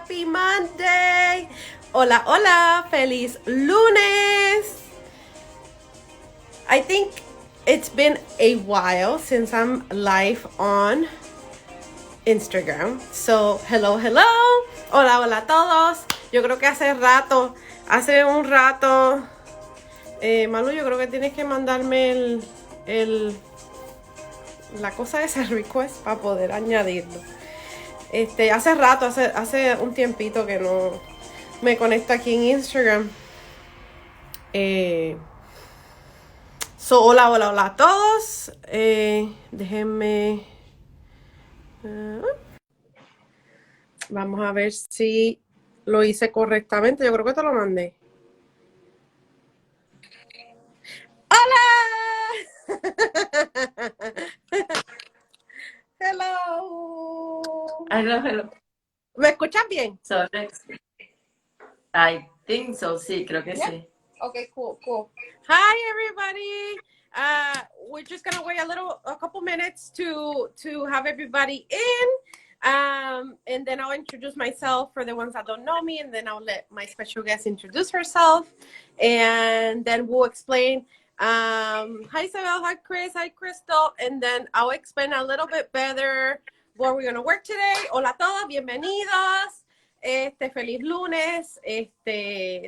Happy Monday. Hola, hola. Feliz lunes. I think it's been a while since I'm live on Instagram. So, hello, hello. Hola, hola a todos. Yo creo que hace un rato. Malu, yo creo que tienes que mandarme la cosa de ese request para poder añadirlo. Hace rato, hace un tiempito que no me conecto aquí en Instagram. Hola, hola, hola a todos. Déjenme. Vamos a ver si lo hice correctamente. Yo creo que te lo mandé. ¡Hola! Hello. Hello, hello. ¿Me escuchas bien? So next, I think so. Sí, creo que sí. Okay, cool. Hi, everybody. We're just gonna wait a couple minutes to have everybody in. And then I'll introduce myself for the ones that don't know me, and then I'll let my special guest introduce herself, and then we'll explain. Hi, Isabel. Hi, Chris. Hi, Crystal. And then I'll explain a little bit better what we're gonna work today. Hola a todos, bienvenidos. Feliz lunes.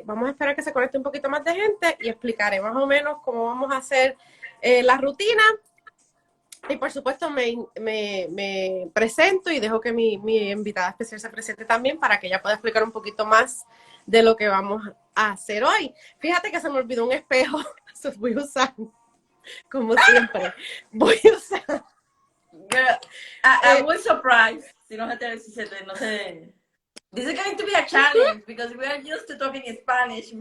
Vamos a esperar que se conecte un poquito más de gente y explicaré más o menos cómo vamos a hacer la rutina. Y por supuesto me presento y dejo que mi invitada especial se presente también para que ella pueda explicar un poquito más de lo que vamos a hacer hoy. Fíjate que se me olvidó un espejo. Eso voy a usar, como siempre. Voy a usar. Girl, I was surprised. Si no sé. This is going to be a challenge because we are used to talking in Spanish.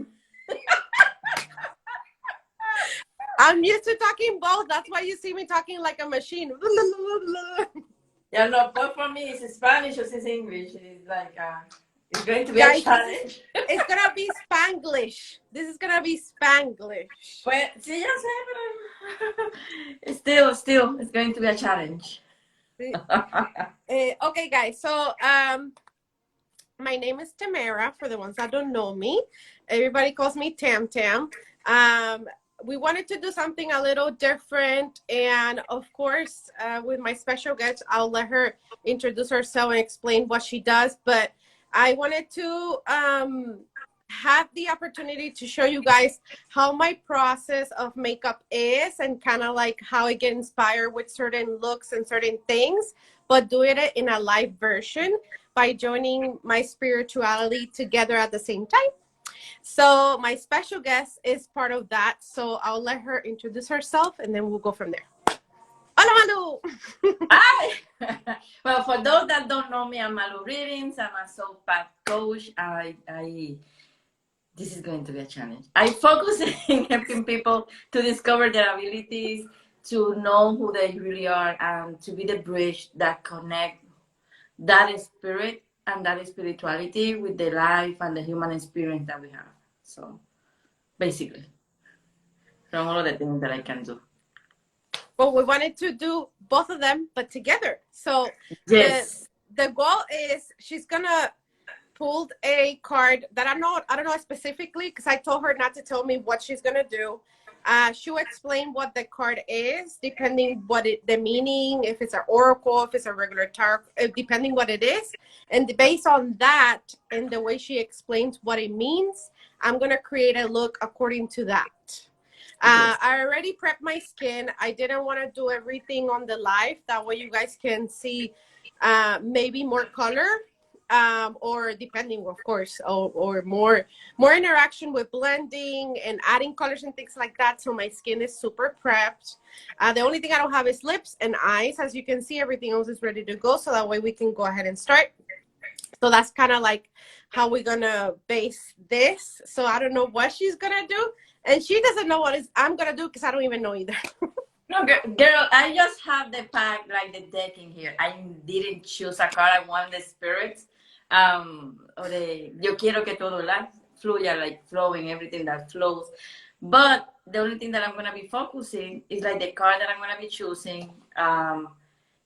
I'm used to talking both. That's why you see me talking like a machine. Yeah, no, but for me, it's Spanish or it's English. It's like, it's going to be a challenge. It's going to be Spanglish. This is going to be Spanglish. Pues, sí, ya sé, pero still, it's going to be a challenge. Okay, guys. So, my name is Tamara, for the ones that don't know me. Everybody calls me Tam Tam. We wanted to do something a little different. And of course, with my special guest, I'll let her introduce herself and explain what she does. But I wanted to have the opportunity to show you guys how my process of makeup is and kind of like how I get inspired with certain looks and certain things, but doing it in a live version by joining my spirituality together at the same time. So my special guest is part of that. So I'll let her introduce herself and then we'll go from there. Hola, Malu! Hi! Well, for those that don't know me, I'm Malu Readings. I'm a soul path coach. This is going to be a challenge. I focus in helping people to discover their abilities, to know who they really are, and to be the bridge that connect that spirit and that spirituality with the life and the human experience that we have. So, basically, from all of the things that I can do. Well, we wanted to do both of them, but together. So, yes, the goal is she's gonna pull a card that I don't know specifically because I told her not to tell me what she's gonna do. She'll explain what the card is, depending the meaning, if it's an oracle, if it's a regular tarot, depending what it is. And based on that and the way she explains what it means, I'm going to create a look according to that. Yes. I already prepped my skin. I didn't want to do everything on the live. That way you guys can see maybe more color. Or depending, of course, or more interaction with blending and adding colors and things like that. So my skin is super prepped. The only thing I don't have is lips and eyes. As you can see, everything else is ready to go. So that way we can go ahead and start. So that's kind of like how we're going to base this. So I don't know what she's going to do. And she doesn't know what I'm going to do because I don't even know either. No, girl, I just have the pack, like the deck in here. I didn't choose a card. I want the spirits. Or yo quiero que todo fluya, like flowing, everything that flows. But the only thing that I'm going to be focusing is like the card that I'm going to be choosing.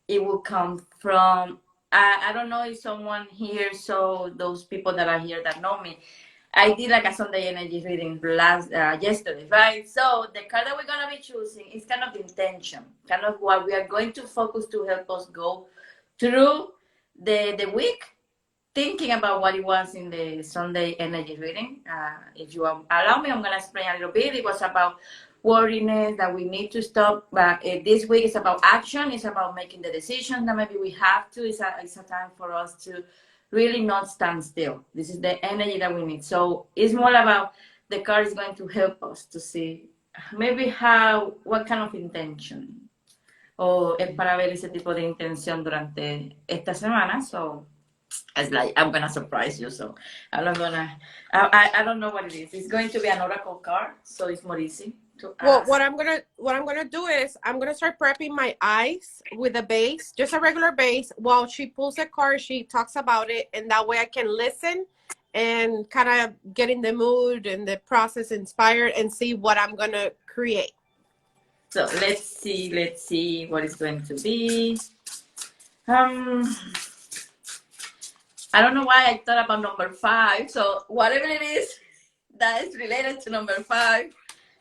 It will come from I don't know if someone here, so those people that are here that know me, I did like a Sunday energy reading yesterday, right? So the card that we're gonna be choosing is kind of intention, kind of what we are going to focus to help us go through the week, thinking about what it was in the Sunday energy reading. If you allow me, I'm gonna explain a little bit. It was about worriness that we need to stop. But this week is about action. It's about making the decisions that maybe we have to. It's a time for us to really not stand still. This is the energy that we need. So it's more about the card is going to help us to see maybe what kind of intention. O es para ver ese tipo de intención durante esta semana. So it's like I'm gonna surprise you. So I'm not gonna. I don't know what it is. It's going to be an oracle card, so it's more easy to ask. Well, what I'm gonna do is I'm gonna start prepping my eyes with a base, just a regular base. While she pulls a card, she talks about it, and that way I can listen and kind of get in the mood and the process inspired and see what I'm gonna create. So let's see what it's going to be. I don't know why I thought about number 5. So whatever it is that is related to number 5.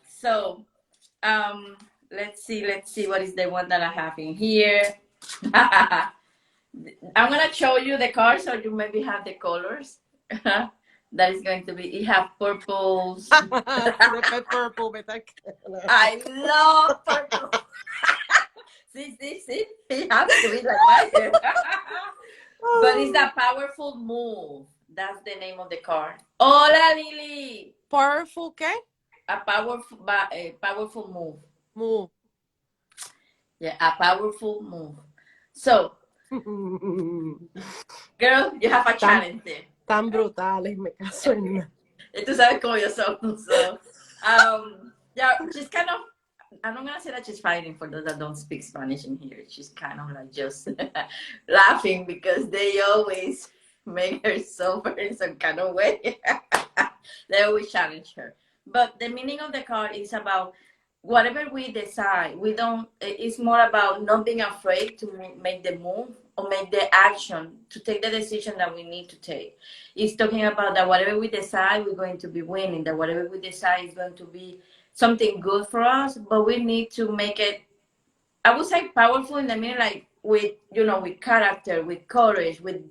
So let's see what is the one that I have in here. I'm gonna show you the cards so you maybe have the colors. That is going to be, it have purples. Purple, I love purple. see, it has to be like my hair. But it's a powerful move. That's the name of the card. Hola, Lily. Powerful, ¿qué? A powerful move. Move. Yeah, a powerful move. So, girl, you have a challenge there. Tan brutales, me caso en nada. Tú sabes cómo yo soy. So, yeah, she's kind of, I'm not gonna say that she's fighting for those that don't speak Spanish in here. She's kind of like just laughing because they always make her suffer in some kind of way. They always challenge her. But the meaning of the card is about whatever we decide. It's more about not being afraid to make the move or make the action, to take the decision that we need to take. It's talking about that whatever we decide, we're going to be winning, that whatever we decide is going to be something good for us, but we need to make it, I would say, powerful in the meaning like with character, with courage, with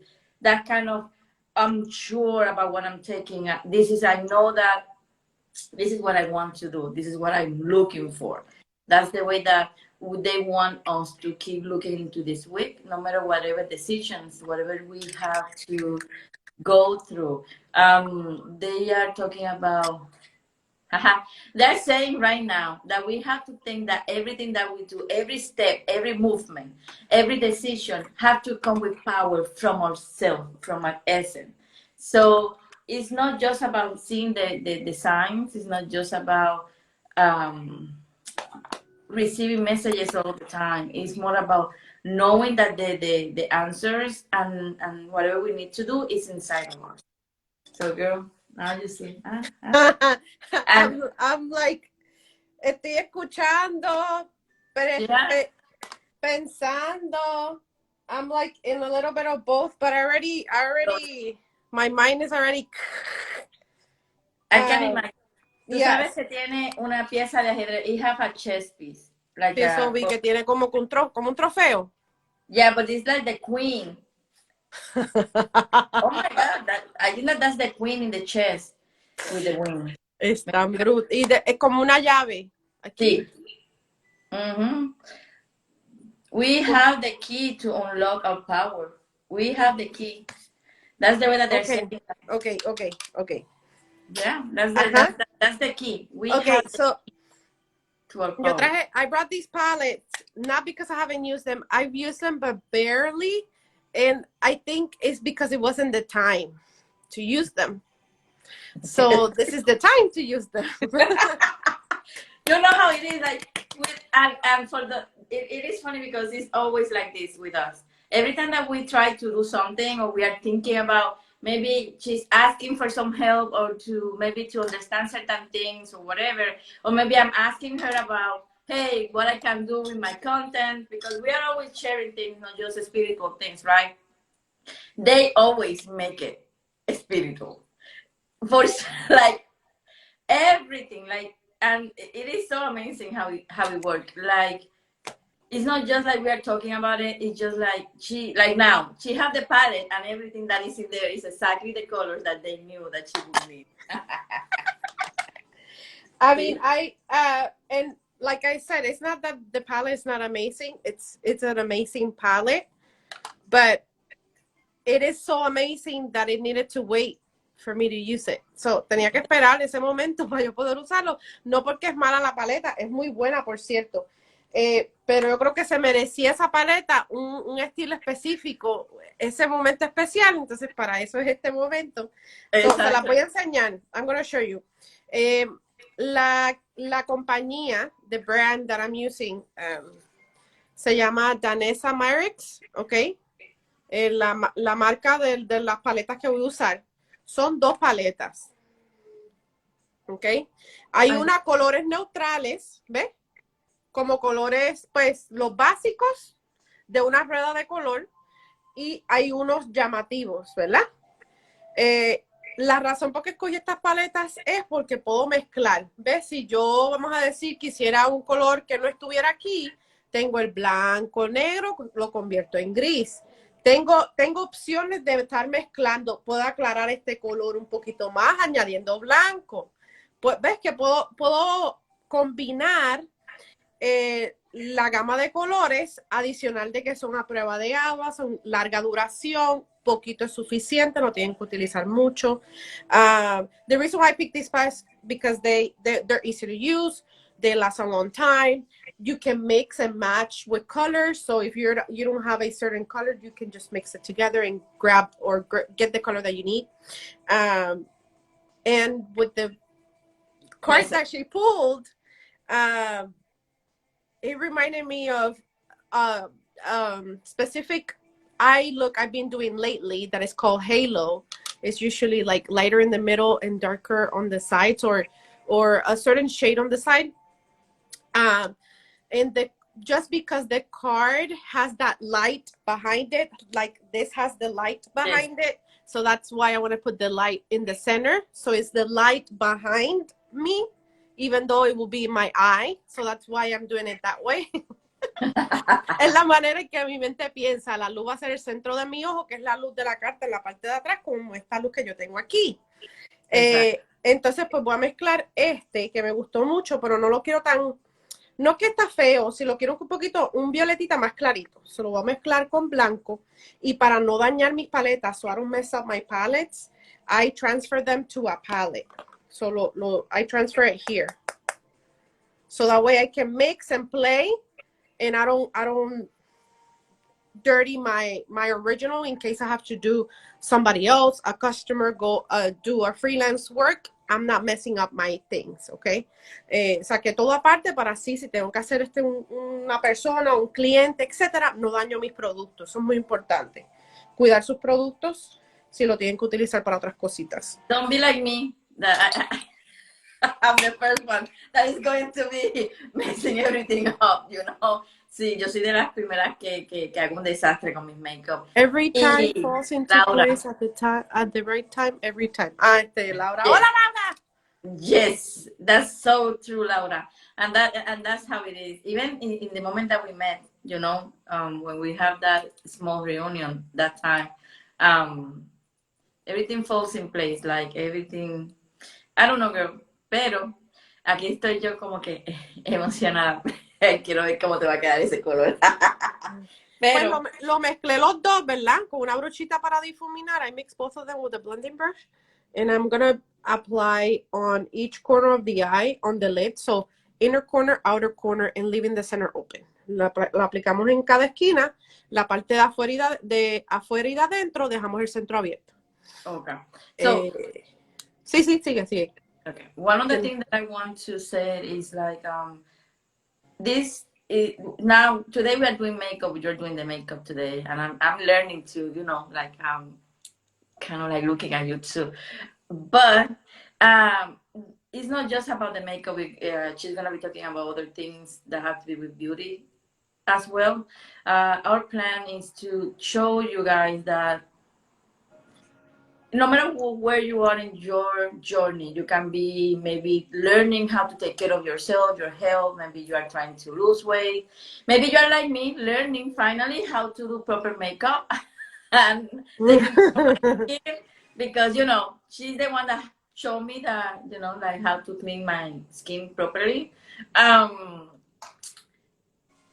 that kind of, I'm sure about what I'm taking. I know that this is what I want to do. This is what I'm looking for. That's the way that they want us to keep looking into this week, no matter whatever decisions, whatever we have to go through. They are talking about, they're saying right now that we have to think that everything that we do, every step, every movement, every decision have to come with power from ourselves, from our essence. So it's not just about seeing the signs. It's not just about receiving messages all the time. It's more about knowing that the answers and whatever we need to do is inside of us. So, girl, now you see. I'm like, estoy escuchando, pero pensando. I'm like in a little bit of both, but I already, my mind is already. I can imagine. Tú yes. sabes que tiene una pieza de ajedrez. It have a chess piece. Like Eso vi que tiene como un trofeo. Yeah, but it's like the queen. Oh my God, I think that's the queen in the chess with the wing. Es tan bruto. Y es como una llave. Aquí. Sí. Mm-hmm. We have the key to unlock our power. We have the key. That's the way that they're saying. Okay. Yeah, that's the key. So I brought these palettes not because I haven't used them. I've used them, but barely. And I think it's because it wasn't the time to use them. So this is the time to use them. You know how it is, like and for it is funny because it's always like this with us. Every time that we try to do something or we are thinking about, maybe she's asking for some help or to understand certain things or whatever, or maybe I'm asking her about, hey, what I can do with my content, because we are always sharing things, not just spiritual things, right? they always make it spiritual for like everything, like, and it is so amazing how it works. Like, it's not just like we are talking about it. It's just like like now she have the palette and everything that is in there is exactly the colors that they knew that she would need. I mean, and like I said, it's not that the palette is not amazing. It's an amazing palette, but it is so amazing that it needed to wait for me to use it. So tenía que esperar ese momento para yo poder usarlo. No porque es mala la paleta, es muy buena, por cierto. Pero yo creo que se merecía esa paleta un estilo específico, ese momento especial. Entonces, para eso es este momento. So, se la voy a enseñar. I'm going to show you. La compañía, the brand that I'm using, se llama Danessa Myricks, ¿ok? La marca de las paletas que voy a usar son 2 paletas, ¿ok? Hay una colores neutrales, ¿ves? Como colores, pues, los básicos de una rueda de color, y hay unos llamativos, ¿verdad? La razón por qué escogí estas paletas es porque puedo mezclar. ¿Ves? Si yo, vamos a decir, quisiera un color que no estuviera aquí, tengo el blanco, negro, lo convierto en gris. Tengo opciones de estar mezclando. Puedo aclarar este color un poquito más añadiendo blanco. Pues ves que puedo combinar la gama de colores, adicional de que son a prueba de agua, son larga duración, poquito es suficiente, no tienen que utilizar mucho. The reason why I picked these palettes because they're easy to use, they last a long time. You can mix and match with colors. So if you don't have a certain color, you can just mix it together and grab or get the color that you need. And with the cards that she pulled, it reminded me of specific eye look I've been doing lately that is called Halo. It's usually like lighter in the middle and darker on the sides, or a certain shade on the side. And just because the card has that light behind it, like this has the light behind it, so that's why I want to put the light in the center. So it's the light behind me, even though it will be my eye. So that's why I'm doing it that way. Es la manera en que mi mente piensa. La luz va a ser el centro de mi ojo, que es la luz de la carta en la parte de atrás, como esta luz que yo tengo aquí. Entonces, pues voy a mezclar que me gustó mucho, pero no lo quiero tan... No que está feo, si lo quiero un poquito, un violetita más clarito. Se lo voy a mezclar con blanco. Y para no dañar mis paletas, so I don't mess up my palettes, I transfer them to a palette. So I transfer it here. So that way I can mix and play, and I don't dirty my original in case I have to do somebody else, a customer, go do a freelance work. I'm not messing up my things, okay? Saqué todo aparte para así, si tengo que hacer una persona, un cliente, etcétera, no daño mis productos. Eso es muy importante. Cuidar sus productos si lo tienen que utilizar para otras cositas. Don't be like me. I'm the first one that is going to be messing everything up, you know. Sí, yo soy de las primeras que hago un desastre con mis makeup. Every time falls into place at the right time, every time. Laura. Yes. Hola, Laura! Yes, that's so true, Laura. And that's how it is. Even in the moment that we met, you know, when we have that small reunion that time, everything falls in place, like everything. I don't know, girl, pero aquí estoy yo como que emocionada. Quiero ver cómo te va a quedar ese color. Pero pues lo mezclé los dos, ¿verdad? Con una brochita para difuminar. I mix both of them with a blending brush. And I'm going to apply on each corner of the eye, on the lid. So inner corner, outer corner, and leaving the center open. La aplicamos en cada esquina. La parte de afuera y de adentro, dejamos el centro abierto. Okay. So, sí, sigue. Okay. One of the things that I want to say is like, now today we are doing makeup. You're doing the makeup today, and I'm learning to, you know, like kind of like looking at you too. But it's not just about the makeup. She's gonna be talking about other things that have to be with beauty as well. Our plan is to show you guys that no matter where you are in your journey, you can be maybe learning how to take care of yourself, your health. Maybe you are trying to lose weight. Maybe you are like me, learning finally how to do proper makeup and taking care of my skin, because she's the one that showed me that like how to clean my skin properly. Um,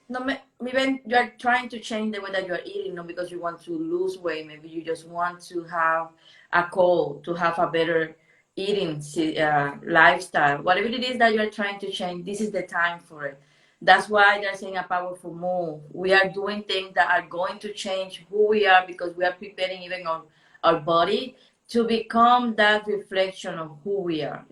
no, maybe you are trying to change the way that you are eating, not because you want to lose weight. Maybe you just want to have a goal, to have a better eating lifestyle. Whatever it is that you are trying to change, this is the time for it. That's why they're saying a powerful move. We are doing things that are going to change who we are, because we are preparing even our body to become that reflection of who we are.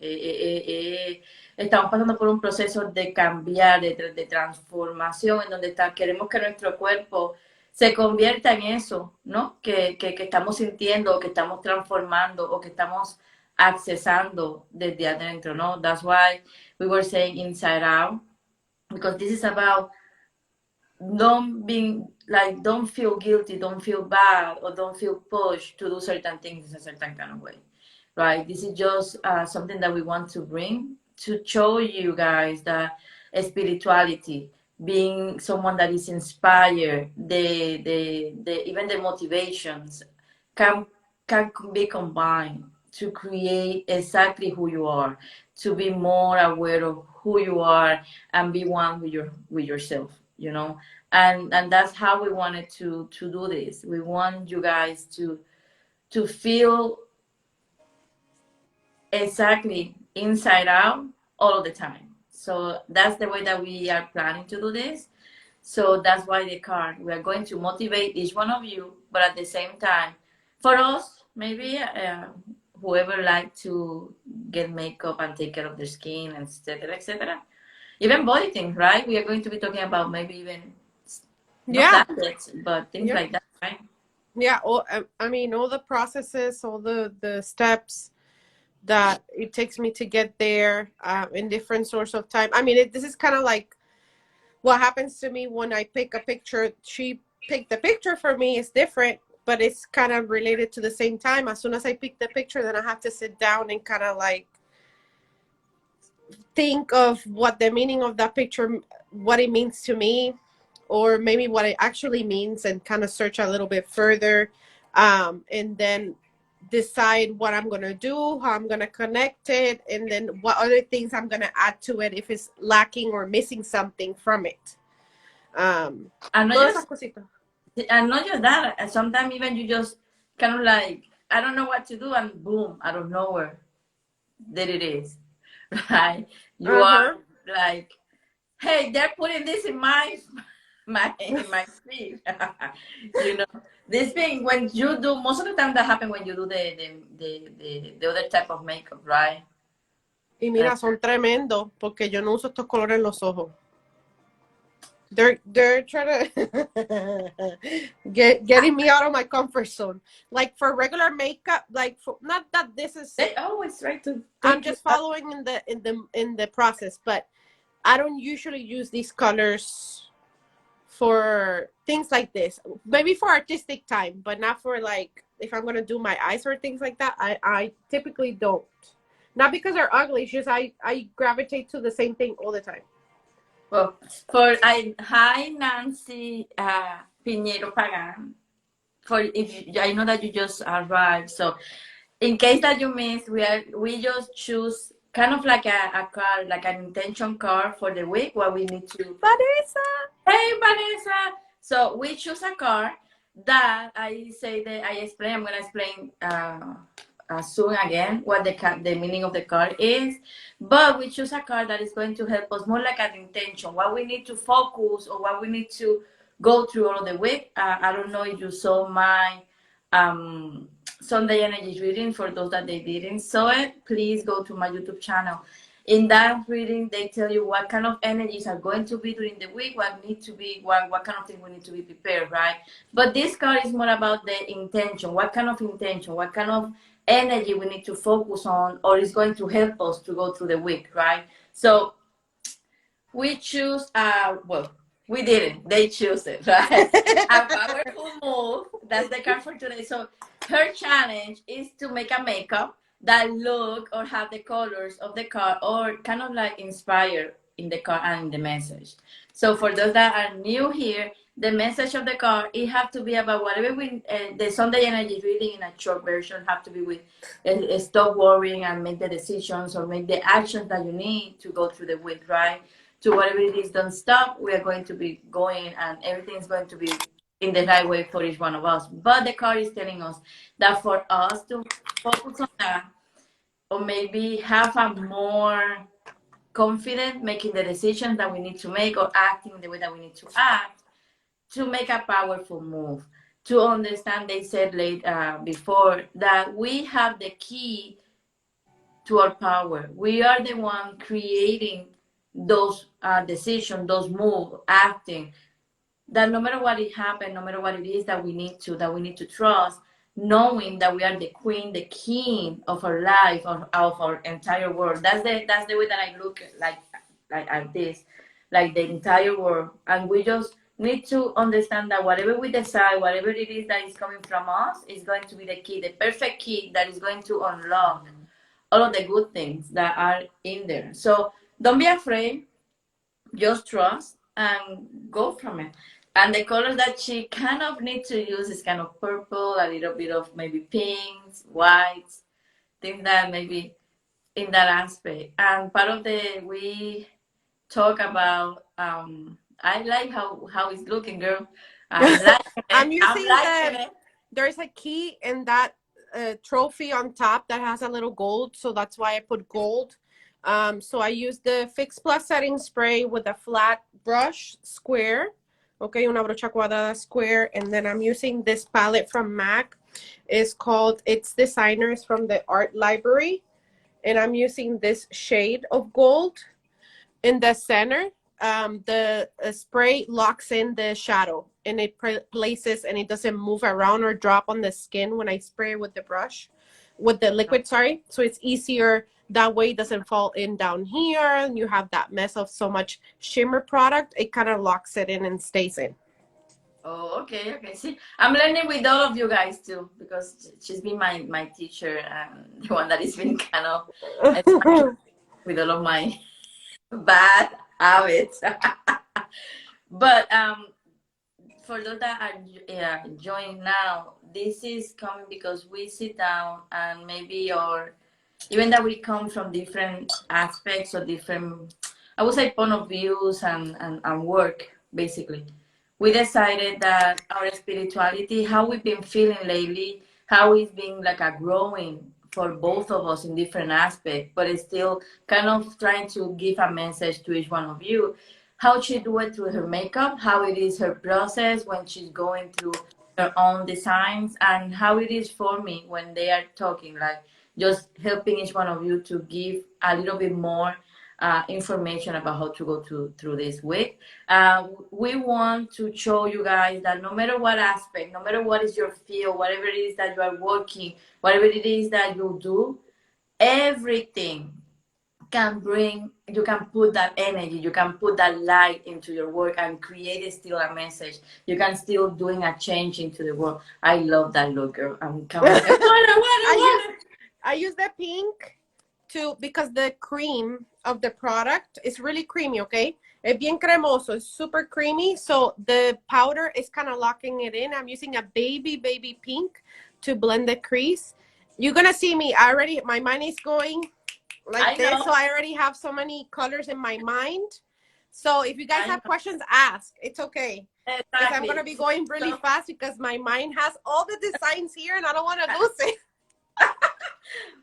Estamos pasando por un proceso de cambiar, de transformación, en donde queremos que nuestro cuerpo se convierta en eso, ¿no? Que estamos sintiendo, que estamos transformando, o que estamos accesando desde adentro, ¿no? That's why we were saying inside out, because this is about don't feel guilty, don't feel bad, or don't feel pushed to do certain things in a certain kind of way, right? This is just something that we want to bring to show you guys that spirituality, being someone that is inspired, even the motivations can be combined to create exactly who you are, to be more aware of who you are and be one with yourself, and that's how we wanted to do this. We want you guys to feel exactly inside out all the time. So that's the way that we are planning to do this. So that's why the card, we are going to motivate each one of you, but at the same time, for us, maybe whoever like to get makeup and take care of their skin, etc., etc. Even body things, right? We are going to be talking about maybe even not diets, but things like that, right? Yeah. All the processes, all the steps that it takes me to get there in different sorts of time. This is kind of like what happens to me when I pick a picture. She picked the picture for me. It's different, but it's kind of related to the same time. As soon as I pick the picture, then I have to sit down and kind of like think of what the meaning of that picture, what it means to me, or maybe what it actually means, and kind of search a little bit further, and then decide what I'm going to do, how I'm going to connect it, and then what other things I'm going to add to it if it's lacking or missing something from it. And not just that, sometimes even you just kind of like, I don't know what to do, and boom, out of nowhere, there it is, right? You are like, hey, they're putting this in my feed. This thing, when you do, most of the time that happens when you do the other type of makeup, right? Y mira, son tremendos, porque yo no uso estos colores en los ojos. They're trying to getting me out of my comfort zone. Like for regular makeup, not that this is. They always try to. I'm just following in the process, but I don't usually use these colors for things like this. Maybe for artistic time, but not for like if I'm gonna do my eyes or things like that. I typically don't. Not because they're ugly. It's just I gravitate to the same thing all the time. Well, hi Nancy Pinheiro Pagan. I know that you just arrived, so in case that you missed, we just choose kind of like a card, like an intention card for the week, what we need to. Vanessa. Hey Vanessa. So we choose a card that I'm gonna explain soon again what the meaning of the card is, but we choose a card that is going to help us more like an intention, what we need to focus or what we need to go through all of the week. I don't know if you saw my Sunday Energies reading. For those that they didn't saw it, please go to my YouTube channel. In that reading, they tell you what kind of energies are going to be during the week, what kind of things we need to be prepared, right? But this card is more about the intention, what kind of intention, what kind of energy we need to focus on, or is going to help us to go through the week, right? So we choose, we didn't, they choose it, right? A powerful move, that's the card for today. So her challenge is to make a makeup that look or have the colors of the card or kind of like inspire in the card and in the message. So for those that are new here, the message of the card, it have to be about whatever we, the Sunday energy reading in a short version have to be with stop worrying and make the decisions or make the actions that you need to go through the week, right? To whatever it is, don't stop. We are going to be going and everything is going to be in the right way for each one of us. But the card is telling us that for us to focus on that, or maybe have a more confident making the decisions that we need to make or acting the way that we need to act to make a powerful move. To understand, they said before that we have the key to our power. We are the one creating those decisions, those moves, acting. That no matter what it happened, no matter what it is that we need to trust, knowing that we are the queen, the king of our life, of our entire world. That's the way that I look like at this, like the entire world. And we just need to understand that whatever we decide, whatever it is that is coming from us, is going to be the key, the perfect key that is going to unlock all of the good things that are in there. So don't be afraid, just trust and go from it. And the colors that she kind of needs to use is kind of purple, a little bit of maybe pinks, whites, things that maybe in that aspect. And part of we talk about, I like how it's looking, girl. I'm liking I'm it. using there's a key in that trophy on top that has a little gold, so that's why I put gold. So I use the Fix Plus setting spray with a flat brush, square. Okay, una brocha cuadrada square. And then I'm using this palette from MAC. It's Designers from the Art Library. And I'm using this shade of gold in the center. The spray locks in the shadow and it places and it doesn't move around or drop on the skin when I spray with the brush, with the liquid, sorry. So it's easier. That way it doesn't fall in down here and you have that mess of so much shimmer product. It kind of locks it in and stays in. Oh, okay, okay. See, I'm learning with all of you guys too, because she's been my teacher and the one that has been kind of with all of my bad habits. But for those that are joining now, this is coming because we sit down and maybe even that we come from different aspects or different, I would say, point of views and work, basically. We decided that our spirituality, how we've been feeling lately, how it's been like a growing for both of us in different aspects, but it's still kind of trying to give a message to each one of you. How she do it through her makeup, how it is her process when she's going through her own designs, and how it is for me when they are talking, like just helping each one of you to give a little bit more information about how to go through this week. We want to show you guys that no matter what aspect, no matter what is your field, whatever it is that you are working, whatever it is that you do, everything you can put that energy, you can put that light into your work and create still a message. You can still doing a change into the world. I love that look, girl. I'm coming. I use the pink because the cream of the product is really creamy, okay? Es bien cremoso, it's super creamy. So the powder is kind of locking it in. I'm using a baby pink to blend the crease. You're gonna see me my mind is going like this. So I already have so many colors in my mind. So if you guys have questions, ask. It's okay. Exactly. Because I'm gonna be going really fast because my mind has all the designs here and I don't want to lose it.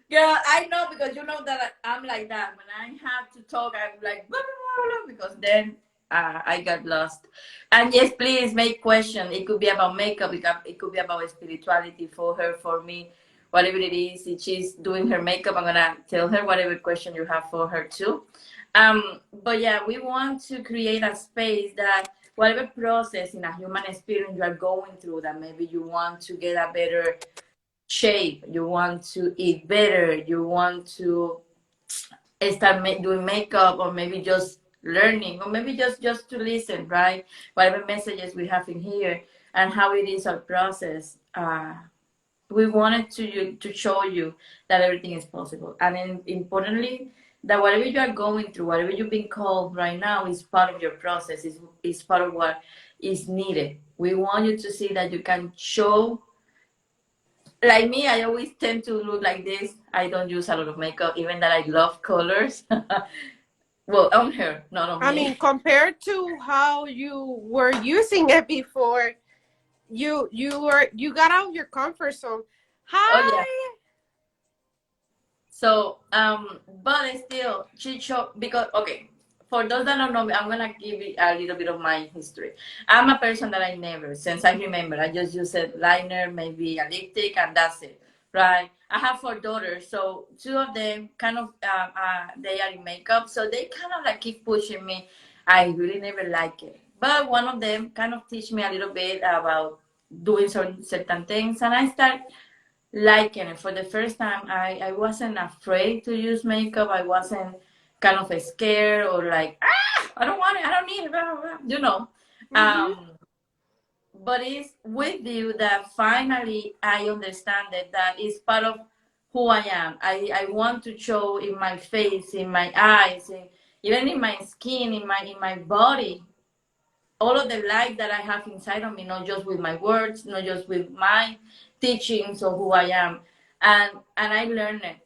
Girl, I know, because you know that I'm like that. When I have to talk, I'm like, blah, blah, blah, because then I got lost. And yes, please make questions. It could be about makeup. It could be about spirituality for her, for me, whatever it is. If she's doing her makeup, I'm going to tell her whatever question you have for her too. But yeah, we want to create a space that whatever process in a human experience you are going through, that maybe you want to get a better shape, you want to eat better, you want to start doing makeup, or maybe just learning, or maybe just to listen, right? Whatever messages we have in here and how it is our process. we wanted to show you that everything is possible, and importantly, that whatever you are going through, whatever you've been called right now, is part of your process. Is part of what is needed. We want you to see that you can show. Like me, I always tend to look like this. I don't use a lot of makeup, even that I love colors. Well, on her, not on I mean, me. compared to how you were using it before, you got out of your comfort zone. Oh yeah. Hi. So, but still, she showed because okay. For those that don't know me, I'm gonna give you a little bit of my history. I'm a person that I never, since I remember, I just use a liner, maybe a lipstick, and that's it, right? I have 4 daughters, so 2 of them kind of they are in makeup, so they kind of like keep pushing me. I really never like it, but one of them kind of teach me a little bit about doing certain things, and I start liking it. For the first time, I wasn't afraid to use makeup. I wasn't kind of scared or like, I don't want it, I don't need it, blah, blah, blah, you know. Mm-hmm. But it's with you that finally I understand that it's part of who I am. I want to show in my face, in my eyes, even in my skin, in my body, all of the light that I have inside of me, not just with my words, not just with my teachings of who I am. And I learned it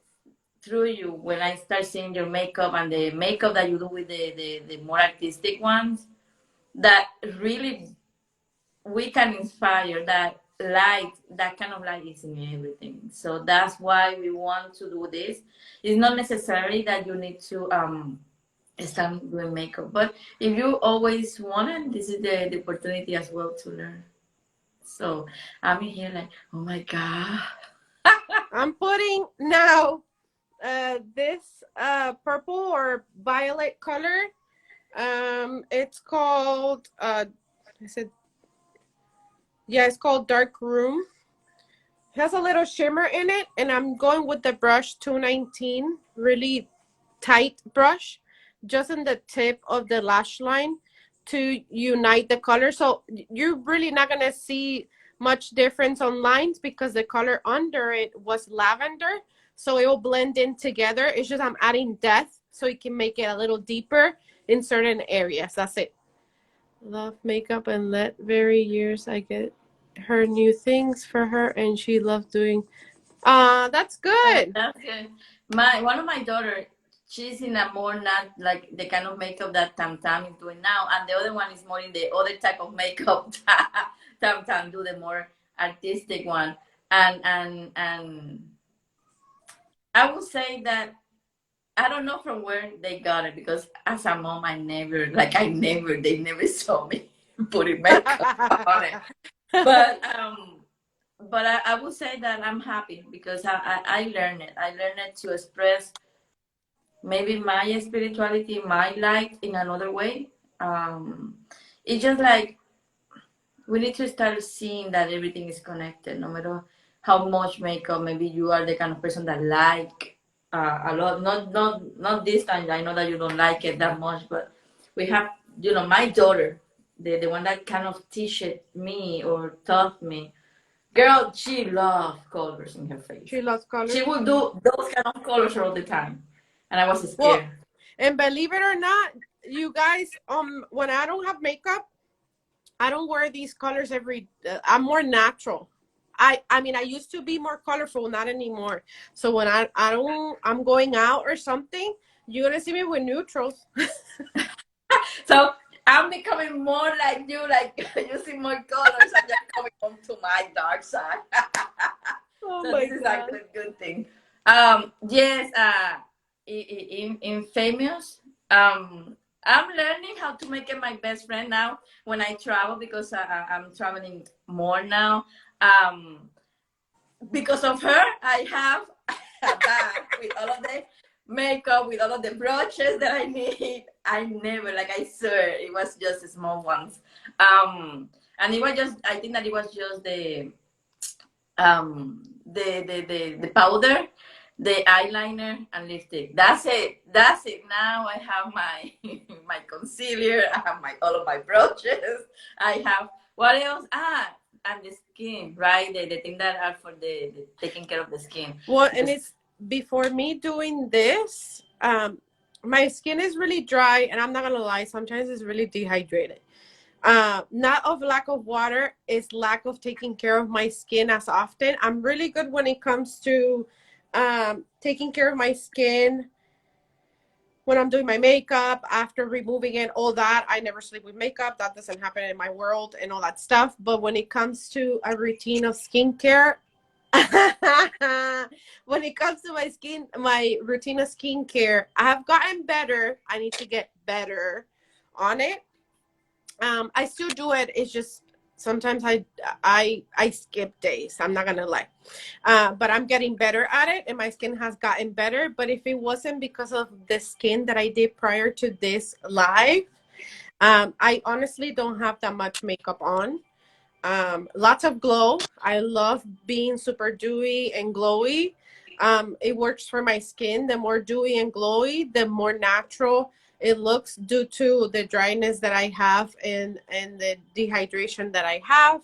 through you when I start seeing your makeup and the makeup that you do with the more artistic ones, that really we can inspire that light, that kind of light is in everything. So that's why we want to do this. It's not necessarily that you need to start doing makeup. But if you always wanted, this is the opportunity as well to learn. So I'm here like, oh my God. I'm putting now this purple or violet color. It's called I said yeah, it's called Dark Room. It has a little shimmer in it, and I'm going with the brush 219, really tight brush, just in the tip of the lash line to unite the color. So you're really not gonna see much difference on lines because the color under it was lavender, so it will blend in together. It's just I'm adding depth so you can make it a little deeper in certain areas. That's it. Love makeup and let very years I get her new things for her, and she loved doing. That's good. That's good. My one of my daughter, she's in a more not like the kind of makeup that Tam Tam is doing now, and the other one is more in the other type of makeup. Tam Tam do the more artistic one, and I would say that I don't know from where they got it because as a mom, they never saw me putting makeup on it. But I would say that I'm happy because I learned it. I learned it to express maybe my spirituality, my light in another way. Um, it's just like we need to start seeing that everything is connected, no matter how much makeup. Maybe you are the kind of person that like a lot. Not this time. I know that you don't like it that much, but we have, my daughter, the one that kind of teach it me or taught me. Girl, she loves colors in her face. She loves She colors. would do those kind of colors all the time, and I was Well, scared. and believe it or not, you guys, when I don't have makeup, I don't wear these colors every. I'm more natural. I mean, I used to be more colorful, not anymore. So when I don't, I'm going out or something, you're gonna see me with neutrals. So I'm becoming more like you, like using more colors, and you're coming home to my dark side. Oh So my this is a god. good thing. Yes, in famous, I'm learning how to make it my best friend now when I travel because I'm traveling more now. Um, because of her, I have a bag with all of the makeup, with all of the brushes that I need. I never, like I swear, it was just small ones. And it was just, I think that it was just the powder, the eyeliner, and lipstick. That's it. That's it. Now I have my my concealer. I have my all of my brushes. I have what else? and the skin, right? The thing that are for the taking care of the skin. Well, and Because it's before me doing this, my skin is really dry, and I'm not gonna lie, sometimes it's really dehydrated. Not of lack of water, it's lack of taking care of my skin as often. I'm really good when it comes to taking care of my skin when I'm doing my makeup, after removing it, all that. I never sleep with makeup. That doesn't happen in my world and all that stuff. But when it comes to a routine of skincare, when it comes to my skin, my routine of skincare, I have gotten better. I need to get better on it. I still do it. It's just sometimes I skip days. I'm not gonna lie, but I'm getting better at it, and my skin has gotten better. But if it wasn't because of the skin that I did prior to this live, I honestly don't have that much makeup on. Lots of glow. I love being super dewy and glowy. It works for my skin. The more dewy and glowy, the more natural it looks due to the dryness that I have and the dehydration that I have.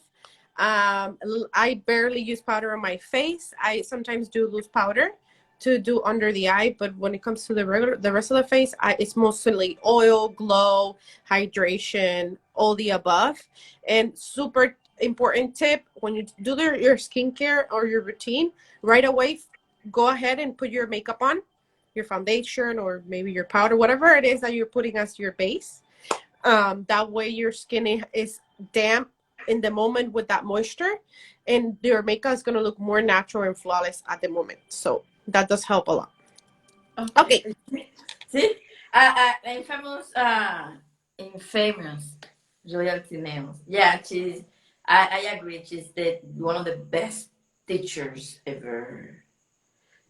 I barely use powder on my face. I sometimes do loose powder to do under the eye, but when it comes to the rest of the face, it's mostly oil, glow, hydration, all the above. And super important tip, when you do your skincare or your routine, right away go ahead and put your makeup on, your foundation, or maybe your powder, whatever it is that you're putting as your base. That way your skin is damp in the moment with that moisture, and your makeup is going to look more natural and flawless at the moment. So that does help a lot. okay, Okay. see, infamous royalty nails. Yeah, she's. I agree. She's the one of the best teachers ever.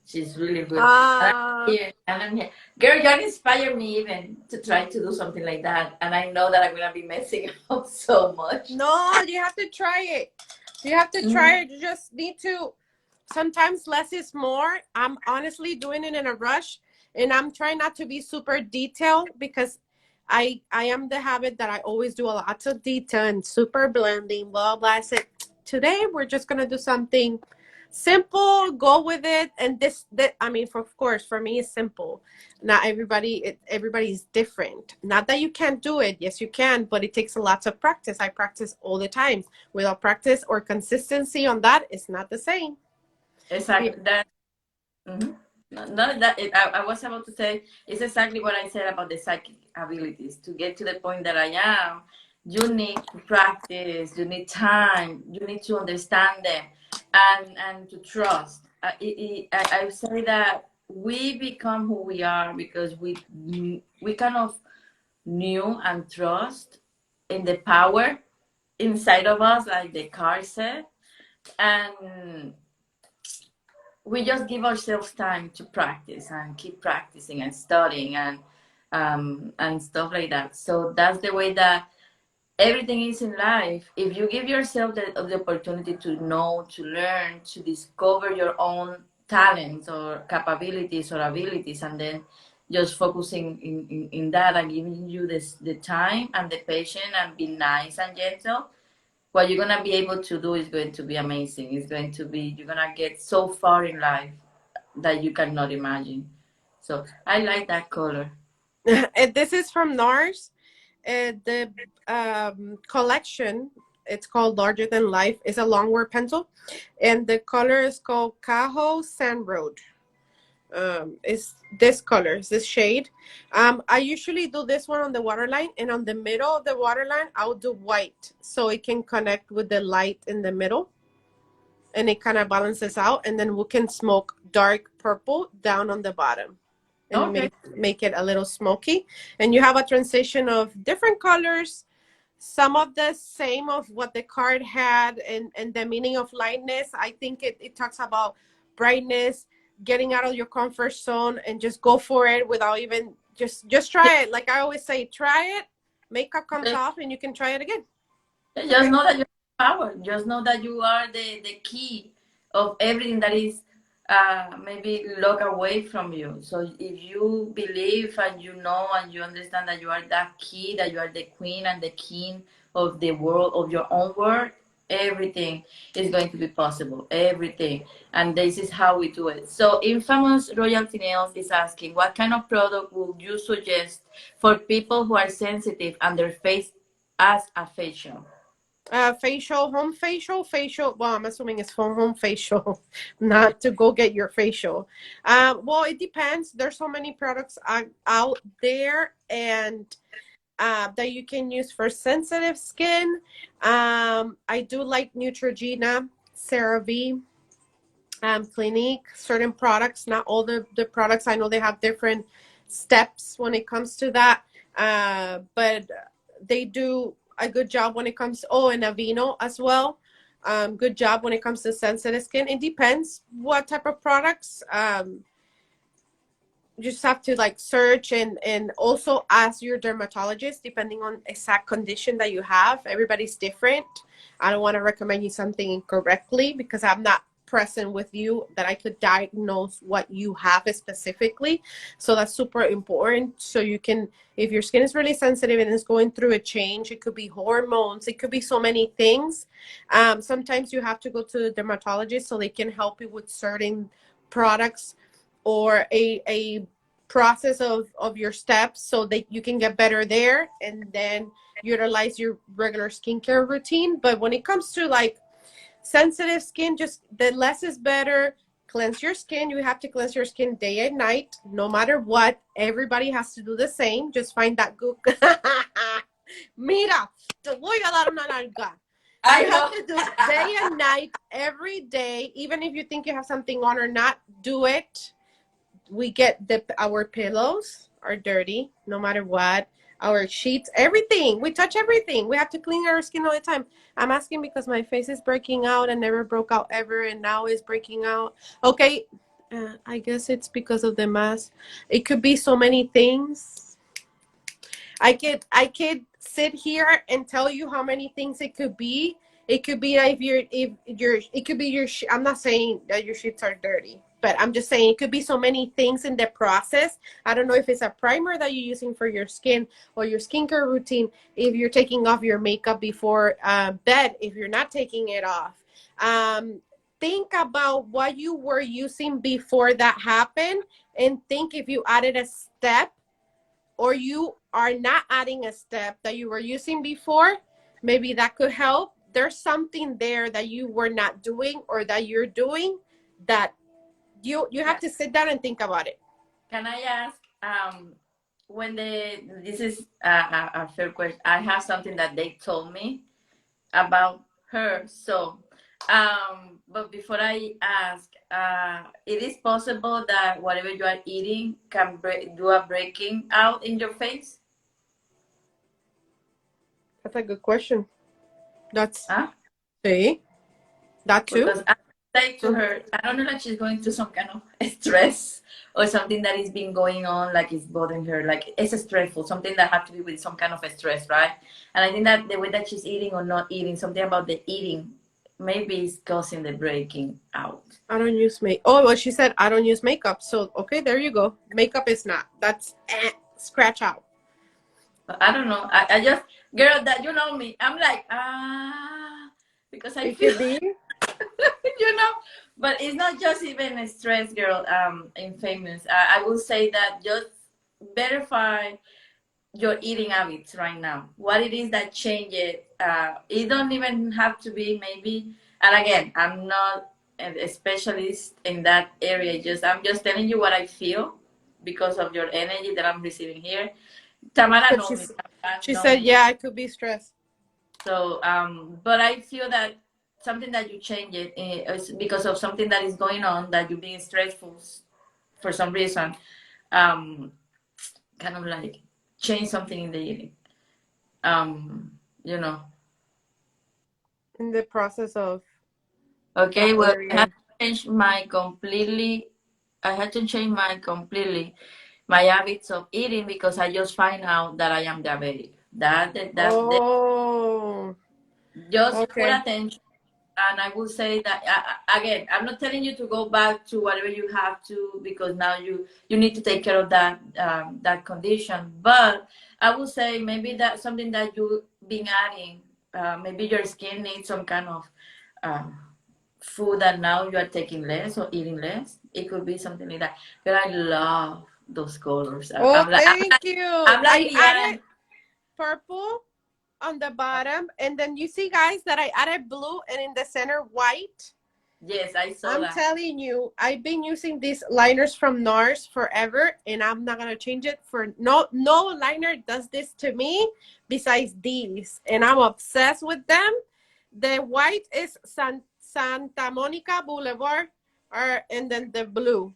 She's really good. And uh I'm here. Girl, you inspire me even to try to do something like that. And I know that I'm gonna be messing up so much. no, you have to try it. You have to try it. You just need to. Sometimes less is more. I'm honestly doing it in a rush, and I'm trying not to be super detailed because I am the habit that I always do a lot of detail and super blending, blah blah. I said today we're just gonna do something simple, go with it, and this that I mean, of course, for me it's simple. Not everybody's different. Not that you can't do it. Yes, you can, but it takes a lot of practice. I practice all the time. Without practice or consistency on that, it's not the same. Exactly. That. Mhm. No, that I was about to say it's exactly what I said about the psychic abilities. To get to the point that I am, you need to practice. You need time. You need to understand them, and to trust. I say that we become who we are because we kind of knew and trust in the power inside of us, like the card said, and we just give ourselves time to practice and keep practicing and studying and stuff like that. So that's the way that everything is in life. If you give yourself the opportunity to know, to learn, to discover your own talents or capabilities or abilities, and then just focusing in that and giving you the time and the patience and be nice and gentle, what you're gonna be able to do is going to be amazing. It's going to be, you're gonna get so far in life that you cannot imagine. So I like that color. And this is from NARS. The collection, it's called Larger Than Life. It's a longwear pencil, and the color is called Cajo Sand Road. Is this color, is this shade. I usually do this one on the waterline, and on the middle of the waterline I'll do white so it can connect with the light in the middle, and it kind of balances out, and then we can smoke dark purple down on the bottom and Okay. make it a little smoky, and you have a transition of different colors, some of the same of what the card had, and the meaning of lightness. I think it talks about brightness, getting out of your comfort zone, and just go for it without even just try it. Like I always say, try it, makeup comes Just, off, and you can try it again. just know that you have power. Just know that you are the key of everything that is maybe locked away from you. So if you believe and you know and you understand that you are that key, that you are the queen and the king of the world, of your own world, everything is going to be possible. Everything. And this is how we do it. So Infamous Royalty Nails is asking, what kind of product would you suggest for people who are sensitive and their face as a facial? Facial, home facial, facial. Well, I'm assuming it's for home facial, not to go get your facial. Well, it depends. There's so many products out there, and that you can use for sensitive skin. I do like Neutrogena, CeraVe, Clinique, certain products. Not all the products. I know they have different steps when it comes to that, but they do a good job when it comes. Oh, and Aveeno as well. Good job when it comes to sensitive skin. It depends what type of products. You just have to like search and also ask your dermatologist depending on exact condition that you have. Everybody's different. I don't want to recommend you something incorrectly because I'm not present with you that I could diagnose what you have specifically. So that's super important. So you can, if your skin is really sensitive and is going through a change, it could be hormones, it could be so many things. Sometimes you have to go to the dermatologist so they can help you with certain products or a process of your steps so that you can get better there and then utilize your regular skincare routine. But when it comes to like sensitive skin, just the less is better. Cleanse your skin. You have to cleanse your skin day and night, no matter what. Everybody has to do the same. Just find that good. Mira, te voy a dar una nalga. You have to do day and night, every day, even if you think you have something on or not, do it. We get our pillows are dirty, no matter what. Our sheets, everything. We touch everything. We have to clean our skin all the time. I'm asking because my face is breaking out and never broke out ever, and now is breaking out. Okay, I guess it's because of the mask. It could be so many things. I could sit here and tell you how many things it could be. It could be if it could be your. I'm not saying that your sheets are dirty, but I'm just saying it could be so many things in the process. I don't know if it's a primer that you're using for your skin or your skincare routine. If you're taking off your makeup before bed, if you're not taking it off. Think about what you were using before that happened, and think if you added a step or you are not adding a step that you were using before, maybe that could help. There's something there that you were not doing or that you're doing that you have to sit down and think about it. Can I ask, when this is a fair question. I have something that they told me about her. So, but before I ask, it is possible that whatever you are eating can do a breaking out in your face? That's a good question. That's Huh? see that too. Because I say to her, I don't know that she's going through some kind of stress or something that is been going on, like it's bothering her, like it's stressful, something that have to do with some kind of stress, right? And I think that the way that she's eating or not eating, something about the eating, maybe is causing the breaking out. I don't use makeup. Oh, well, she said I don't use makeup. So okay, there you go. Makeup is not. That's scratch out. But I don't know. I just, girl, that you know me. I'm like, because I It feel, could be. you know. But it's not just even a stress, girl. Infamous. I will say that just verify your eating habits right now. What it is that change it. It don't even have to be maybe. And again, I'm not a specialist in that area. I'm just telling you what I feel because of your energy that I'm receiving here. Tamara But knows me. she said, yeah, it could be stress. So, but I feel that something that you change it is because of something that is going on, that you're being stressful for some reason. Kind of like change something in the eating. You know. In the process of. Okay, well, I had to change my habits of eating because I just find out that I am diabetic. Oh. Just Okay. put attention. And I will say that again, I'm not telling you to go back to whatever you have to because now you need to take care of that condition. But I will say maybe that's something that you've been adding maybe your skin needs some kind of food that now you are taking less or eating less. It could be something like that. But I love those colors. Oh, thank you. I'm like I added Leanne. purple on the bottom, and then you see, guys, that I added blue and in the center white. Yes, I saw I'm that. telling you, I've been using these liners from NARS forever, and I'm not gonna change it for no liner does this to me besides these, and I'm obsessed with them. The white is Santa Monica Boulevard, and then the blue.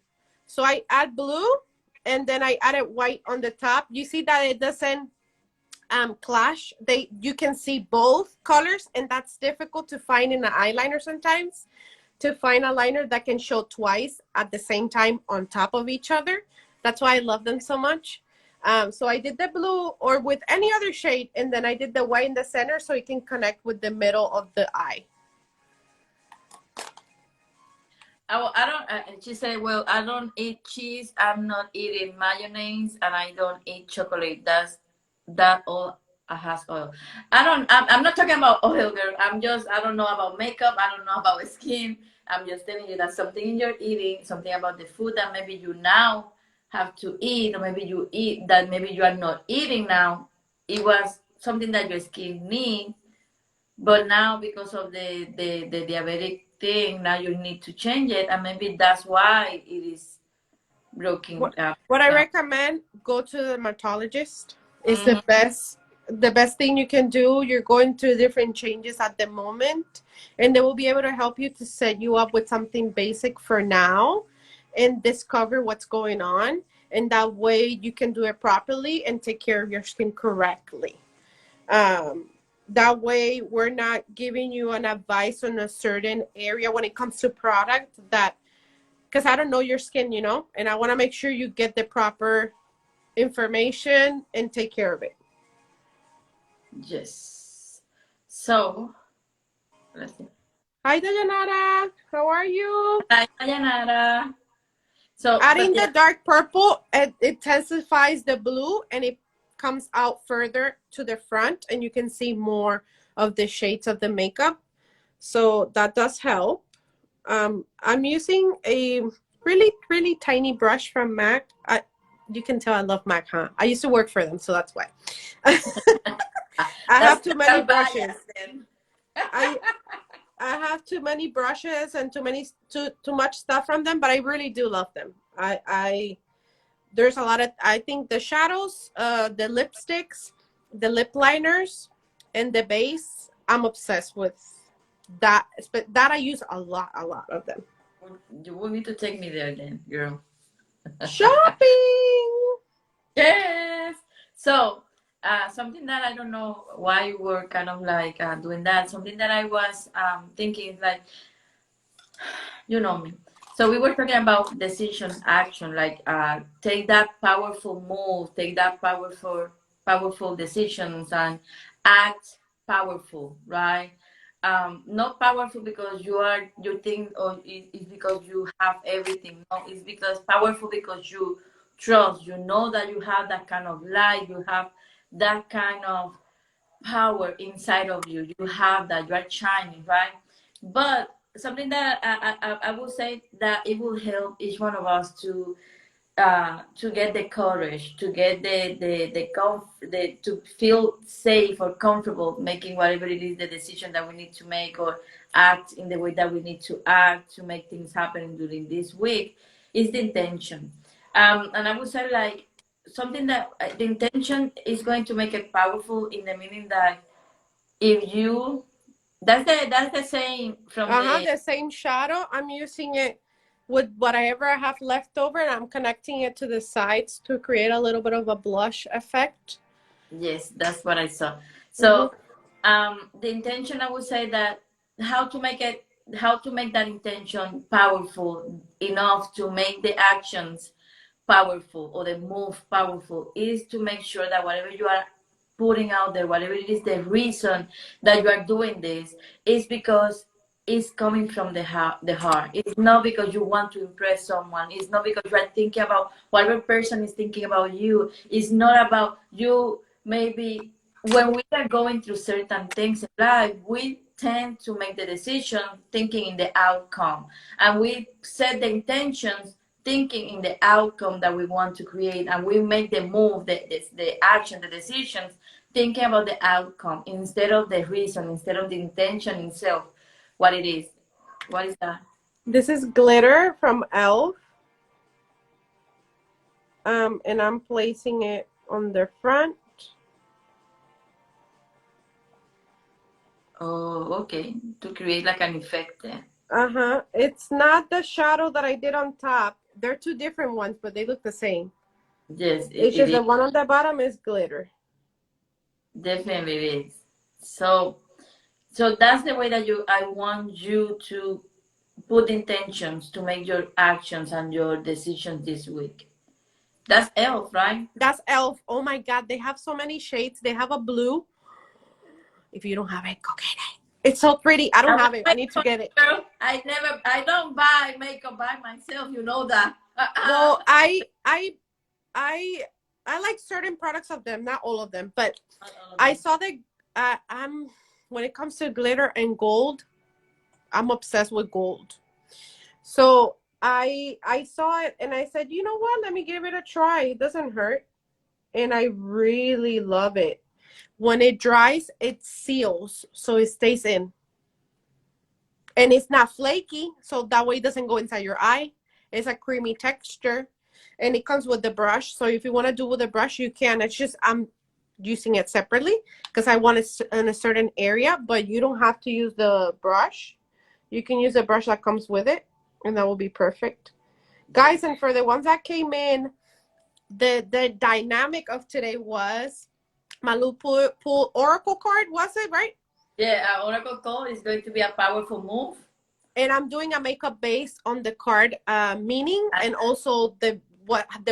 So I add blue, and then I added white on the top. You see that it doesn't clash. You can see both colors, and that's difficult to find in an eyeliner sometimes, to find a liner that can show twice at the same time on top of each other. That's why I love them so much. So I did the blue or with any other shade, and then I did the white in the center so it can connect with the middle of the eye. I don't. She said, "Well, I don't eat cheese. I'm not eating mayonnaise, and I don't eat chocolate. That all has oil. I'm not talking about oil, girl. I don't know about makeup. I don't know about skin. I'm just telling you that something you're eating, something about the food that maybe you now have to eat, or maybe you eat that maybe you are not eating now. It was something that your skin needs, but now because of the diabetic thing, now you need to change it, and maybe that's why it is broken What I down. recommend, go to the dermatologist. It's Mhm. the best thing you can do. You're going through different changes at the moment, and they will be able to help you to set you up with something basic for now and discover what's going on. And that way you can do it properly and take care of your skin correctly. That way we're not giving you an advice on a certain area when it comes to product that, because I don't know your skin, and I want to make sure you get the proper information and take care of it. Yes. So let's see. Hi, Dayanara. How are you? Hi, Dayanara. So, but Adding yeah, the dark purple, it intensifies the blue and it comes out further to the front, and you can see more of the shades of the makeup. So that does help. I'm using a really, really tiny brush from MAC. You can tell I love MAC, huh? I used to work for them, so that's why. I have that's too many your brushes. bias then. I I have too many brushes and too much stuff from them, but I really do love them. I there's a lot of, I think the shadows, the lipsticks, the lip liners, and the base. I'm obsessed with that. But that I use a lot of them. You will need to take me there then, girl. Shopping. Yes. So, something that I don't know why you were kind of like doing that. Something that I was thinking is like, you know me. So we were talking about decision action, like take that powerful move, take that powerful decisions, and act powerful, right? Not powerful because you think, or it's because you have everything. No, it's because powerful because you trust. You know that you have that kind of light. You have that kind of power inside of you. You have that. You are shining, right? But something that I will say that it will help each one of us to get the courage, to get the to feel safe or comfortable making whatever it is the decision that we need to make, or act in the way that we need to act to make things happen during this week, is the intention. And I would say like something that the intention is going to make it powerful in the meaning that if you that's the saying from the The same shadow. I'm using it with whatever I have left over, and I'm connecting it to the sides to create a little bit of a blush effect. yes, that's what I saw. Mm-hmm. So the intention, I would say that how to make it, how to make that intention powerful enough to make the actions powerful or the move powerful is to make sure that whatever you are putting out there, whatever it is, the reason that you are doing this is because it's coming from the heart. It's not because you want to impress someone. It's not because you are thinking about whatever person is thinking about you. It's not about you maybe when we are going through certain things in life, we tend to make the decision thinking in the outcome, and we set the intentions thinking in the outcome that we want to create, and we make the move, the action, the decisions thinking about the outcome instead of the reason, instead of the intention itself, what it is. What is that? This is glitter from Elf. And I'm placing it on the front. Oh, okay. To create like an effect there. Uh-huh. It's not the shadow that I did on top. They're two different ones, but they look the same. Yes, It's it just is. the one on the bottom is glitter. Definitely it is. So that's the way that I want you to put intentions to make your actions and your decisions this week. That's Elf, right? That's Elf. Oh my God, they have so many shades. They have a blue. If you don't have it, go get it. It's so pretty. I don't have it. I need to get it. Girl, I don't buy makeup by myself. You know that. Well, I like certain products of them, not all of them, but I saw that I'm when it comes to glitter and gold, I'm obsessed with gold. So I saw it and I said, you know what? Let me give it a try. It doesn't hurt, and I really love it. When it dries, it seals, so it stays in, and it's not flaky, so that way it doesn't go inside your eye. It's a creamy texture, and it comes with the brush. So if you want to do with a brush, you can. It's just I'm using it separately because I want it in a certain area, but you don't have to use the brush. You can use the brush that comes with it, and that will be perfect. Guys, and for the ones that came in, the dynamic of today was Malu pull Oracle card, was it, right? Yeah, Oracle card is going to be a powerful move. And I'm doing a makeup base on the card meaning and also the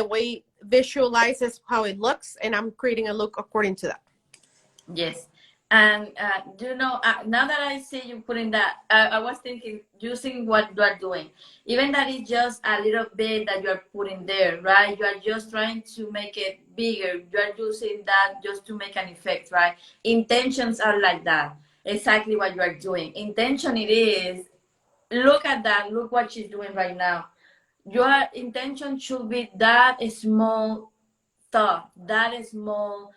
way visualizes how it looks, and I'm creating a look according to that. Yes. And you know, now that I see you putting that, I was thinking using what you are doing, even that is just a little bit that you are putting there, right? You are just trying to make it bigger. You are using that just to make an effect, right? Intentions are like that. Exactly what you are doing. Intention it is. Look at that. Look what she's doing right now. Your intention should be that small thought, that small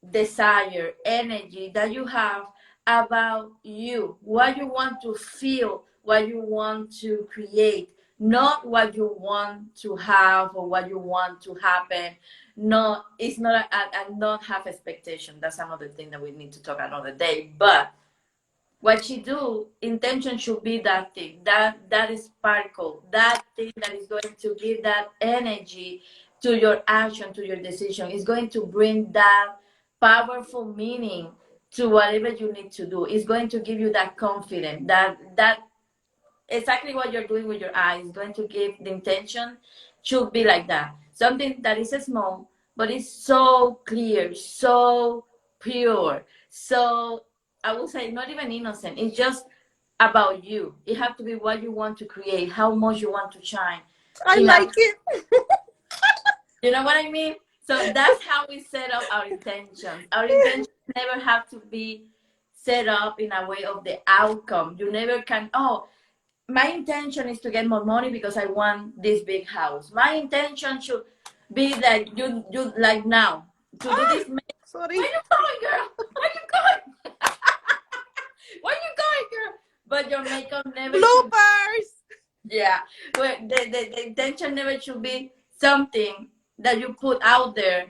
desire, energy that you have about you, what you want to feel, what you want to create, not what you want to have or what you want to happen. No, it's not a not have expectation. That's another thing that we need to talk another day. But what you do, intention should be that thing, that is sparkle, that thing that is going to give that energy to your action, to your decision. It's going to bring that powerful meaning to whatever you need to do. It's going to give you that confidence, that exactly what you're doing with your eyes is going to give the intention should be like that. Something that is small, but it's so clear, so pure, so I would say not even innocent. It's just about you. It has to be what you want to create, how much you want to shine. I like it. You know what I mean? So that's how we set up our intentions. Our intentions never have to be set up in a way of the outcome. You never can, oh, my intention is to get more money because I want this big house. My intention should be that you like now to do this. Sorry. Where you going, girl? Where you going? Where you going, girl? But your makeup never bloopers. Yeah, well, the intention never should be something that you put out there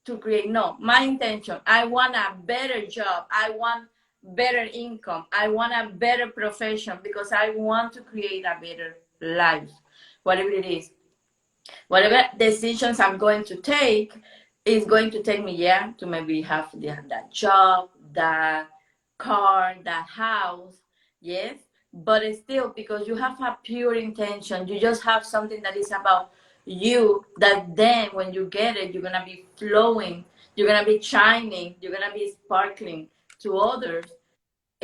to create. No, my intention, I want a better job. I want better income. I want a better profession because I want to create a better life, whatever it is. Whatever decisions I'm going to take is going to take me, yeah, to maybe have that job, that car, that house, yes. But it's still because you have a pure intention. You just have something that is about you, that then when you get it, you're going to be flowing, you're going to be shining, you're going to be sparkling to others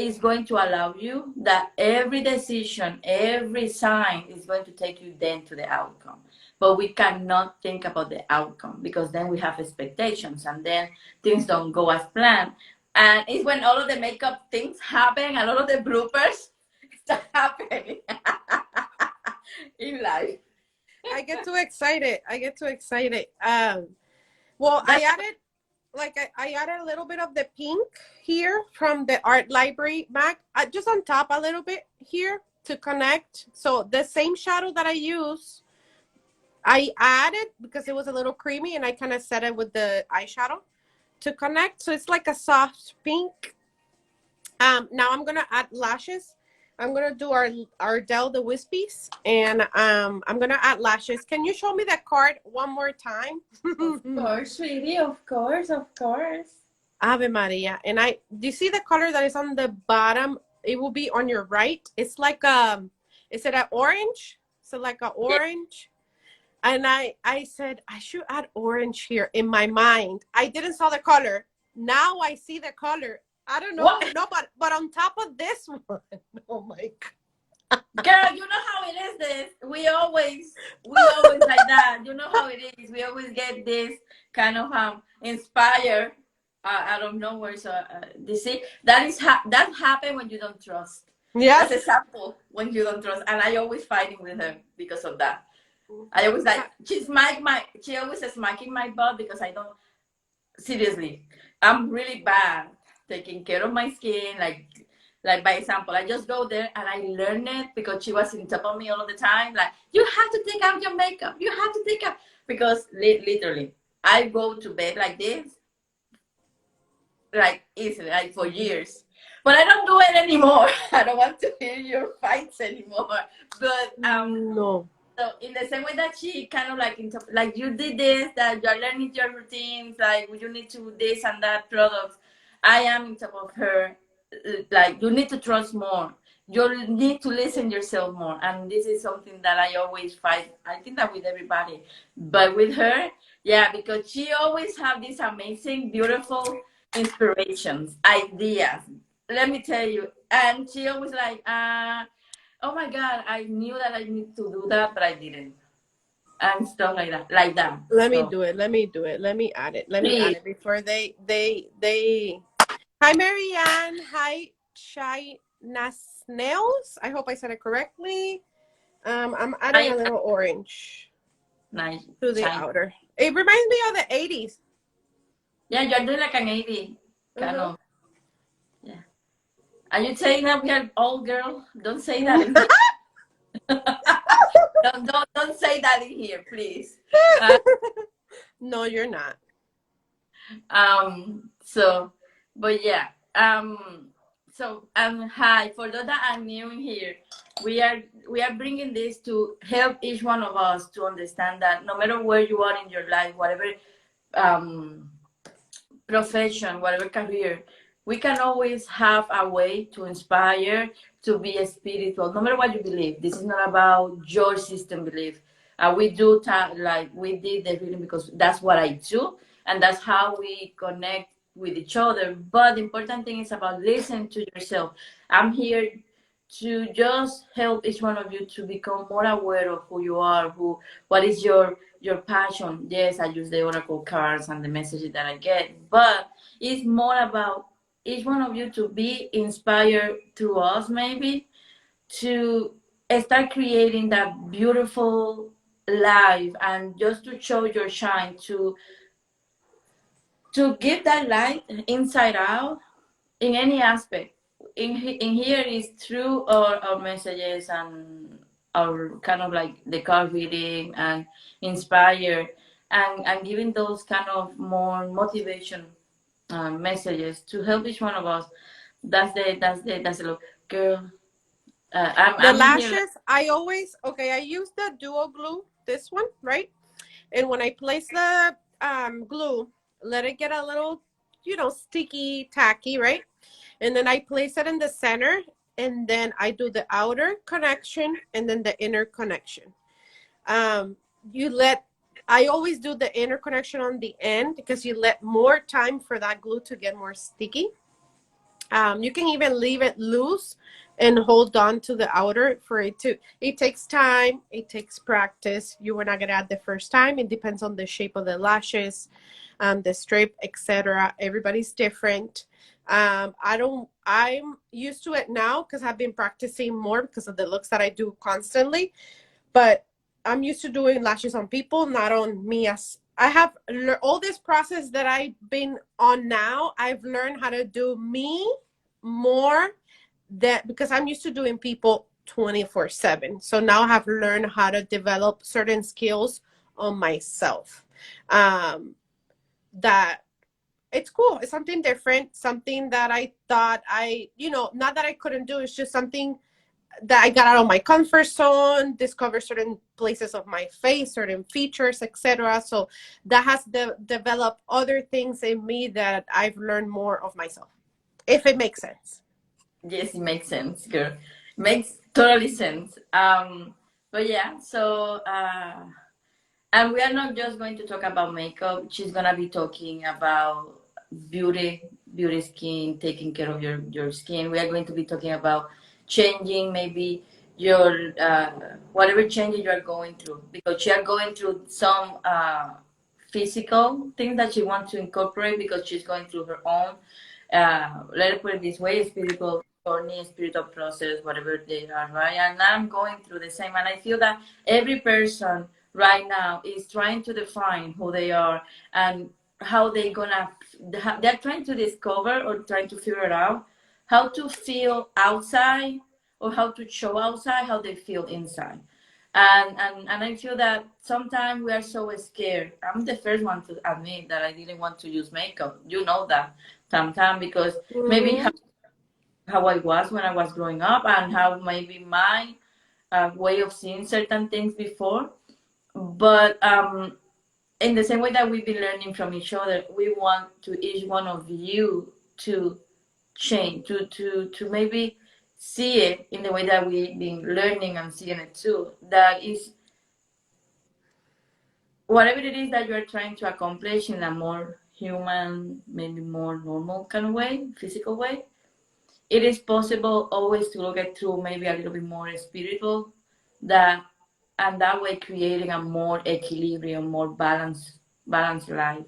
is going to allow you that every decision, every sign is going to take you then to the outcome. But we cannot think about the outcome because then we have expectations and then things don't go as planned. And it's when all of the makeup things happen, a lot of the bloopers start happening in life. I get too excited. I get too excited. Well, That's I added a little bit of the pink here from the art library bag, just on top a little bit here to connect. So the same shadow that I use, I added because it was a little creamy, and I kind of set it with the eyeshadow to connect. So it's like a soft pink. Now I'm gonna add lashes. I'm gonna do our Ardell the Wispies, and I'm gonna add lashes. Can you show me that card one more time? of course, sweetie. Of course, of course. Ave Maria. And do you see the color that is on the bottom? It will be on your right. It's like is it an orange? So like an orange. And I said I should add orange here in my mind. I didn't saw the color. Now I see the color. I don't know. What? No, but on top of this one. Oh my God. Girl, you know how it is. This we always like that. You know how it is. We always get this kind of inspired out of nowhere. So you see, that happen when you don't trust. Yes. That's a sample when you don't trust, and I always fighting with her because of that. I always like she always is smacking my butt because I don't. Seriously, I'm really bad taking care of my skin. Like by example, I just go there and I learn it because she was on top of me all the time. Like, you have to take out your makeup. You have to take out, because literally I go to bed like this, like easily, like for years. But I don't do it anymore. I don't want to hear your fights anymore. But no. so in the same way that she kind of like you did this, that you're learning your routines, like you need to do this and that products. I am in top of her. Like, you need to trust more. You need to listen yourself more, and this is something that I always fight. I think that with everybody, but with her, yeah, because she always have these amazing, beautiful inspirations, ideas. Let me tell you, and she always like, oh my God, I knew that I need to do that, but I didn't, and stuff like that, Let me do it. Let me do it. Let me add it. Let me add it before they. Hi, Marianne. Hi, Shy Nails. I hope I said it correctly. I'm adding a little orange Nice to the outer. It reminds me of the 80s. Yeah, you're doing like an 80 kind of. Yeah. Are you saying that we are old, girl? Don't say that in here. don't say that in here, please. No, you're not. So, but yeah. So hi, for those that are new here, we are bringing this to help each one of us to understand that no matter where you are in your life, whatever profession, whatever career, we can always have a way to inspire, to be spiritual, no matter what you believe. This is not about your system belief. We do like we did the reading because that's what I do, and that's how we connect with each other. But the important thing is about listening to yourself. I'm here to just help each one of you to become more aware of who you are, what is your passion. Yes, I use the oracle cards and the messages that I get, but it's more about each one of you to be inspired through us, maybe to start creating that beautiful life, and just to show your shine, to give that light inside out in any aspect. In here is through our messages and our kind of like the card reading and inspire, and giving those kind of more motivation messages to help each one of us. That's the look, girl. I'm lashes, here. I use the duo glue, this one, right? And when I place the glue, let it get a little, sticky, tacky, right? And then I place it in the center, and then I do the outer connection and then the inner connection. I always do the inner connection on the end because you let more time for that glue to get more sticky. You can even leave it loose and hold on to the outer for it to. It takes time. It takes practice. You were not gonna add the first time. It depends on the shape of the lashes, the strip, etc. Everybody's different. I don't. I'm used to it now because I've been practicing more because of the looks that I do constantly. But I'm used to doing lashes on people, not on me. As I have all this process that I've been on now, I've learned how to do me more, that because I'm used to doing people 24/7. So now I have learned how to develop certain skills on myself. Um, that it's cool. It's something different, something that I thought not that I couldn't do. It's just something that I got out of my comfort zone, discover certain places of my face, certain features, etc. So that has developed other things in me that I've learned more of myself, if it makes sense. Yes, it makes sense, girl. Makes totally sense. But yeah, so and we are not just going to talk about makeup. She's gonna be talking about beauty, beauty skin, taking care of your skin. We are going to be talking about changing maybe your whatever changes you are going through, because she are going through some physical things that she wants to incorporate because she's going through her own let it put it this way, spiritual journey, spiritual process, whatever they are, right? And I'm going through the same, and I feel that every person right now is trying to define who they are and how they gonna. They're trying to discover or trying to figure out how to feel outside or how to show outside how they feel inside. And I feel that sometimes we are so scared. I'm the first one to admit that I didn't want to use makeup. You know that, Tam Tam, because maybe Mm-hmm. how I was when I was growing up and how maybe my way of seeing certain things before. But in the same way that we've been learning from each other, we want to each one of you to change, to maybe see it in the way that we've been learning and seeing it too. That is whatever it is that you're trying to accomplish in a more human, maybe more normal kind of way, physical way, it is possible always to look at through maybe a little bit more spiritual, that and that way creating a more equilibrium, more balanced life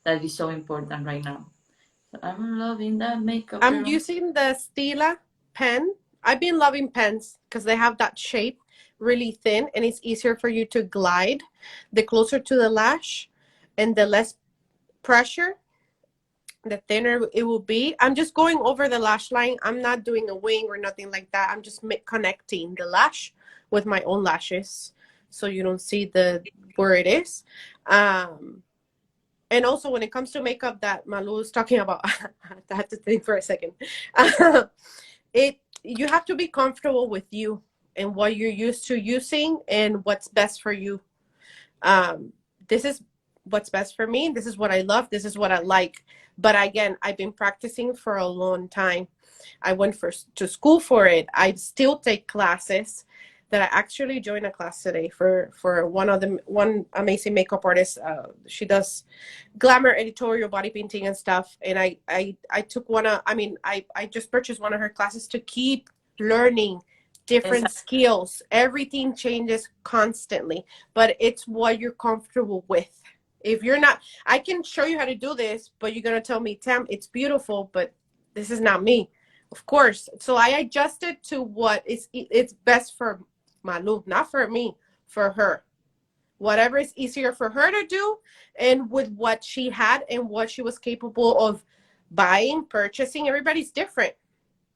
that is so important right now. So I'm loving that makeup, I'm girl. using the Stila pen. I've been loving pens because they have that shape really thin and it's easier for you to glide. The closer to the lash and the less pressure, the thinner it will be. I'm just going over the lash line. I'm not doing a wing or nothing like that. I'm just connecting the lash with my own lashes so you don't see the where it is. And also when it comes to makeup that Malu is talking about, I have to think for a second. It you have to be comfortable with you and what you're used to using and what's best for you. This is what's best for me. This is what I love. This is what I like. But again, I've been practicing for a long time. I went to school for it. I still take classes. That I actually joined a class today for one amazing makeup artist. She does glamour editorial body painting and stuff. And I took one of. I mean, I just purchased one of her classes to keep learning different skills. Everything changes constantly, but it's what you're comfortable with. If you're not, I can show you how to do this, but you're gonna tell me, Tam, it's beautiful, but this is not me. Of course. So I adjusted to what is it's best for Malu, not for me, for her. Whatever is easier for her to do, and with what she had and what she was capable of buying, purchasing. Everybody's different.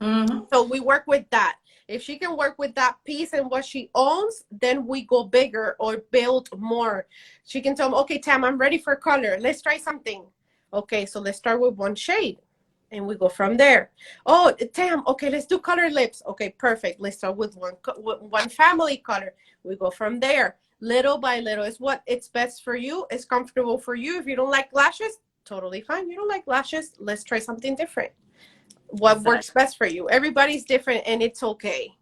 Mm-hmm. So we work with that. If she can work with that piece and what she owns, then we go bigger or build more. She can tell me, okay, Tam, I'm ready for color. Let's try something. Okay, so let's start with one shade and we go from there. Oh, Tam, okay, let's do color lips. Okay, perfect. Let's start with one family color. We go from there. Little by little is what it's best for you. It's comfortable for you. If you don't like lashes, totally fine. You don't like lashes. Let's try something different. What Exactly. works best for you. Everybody's different and it's okay.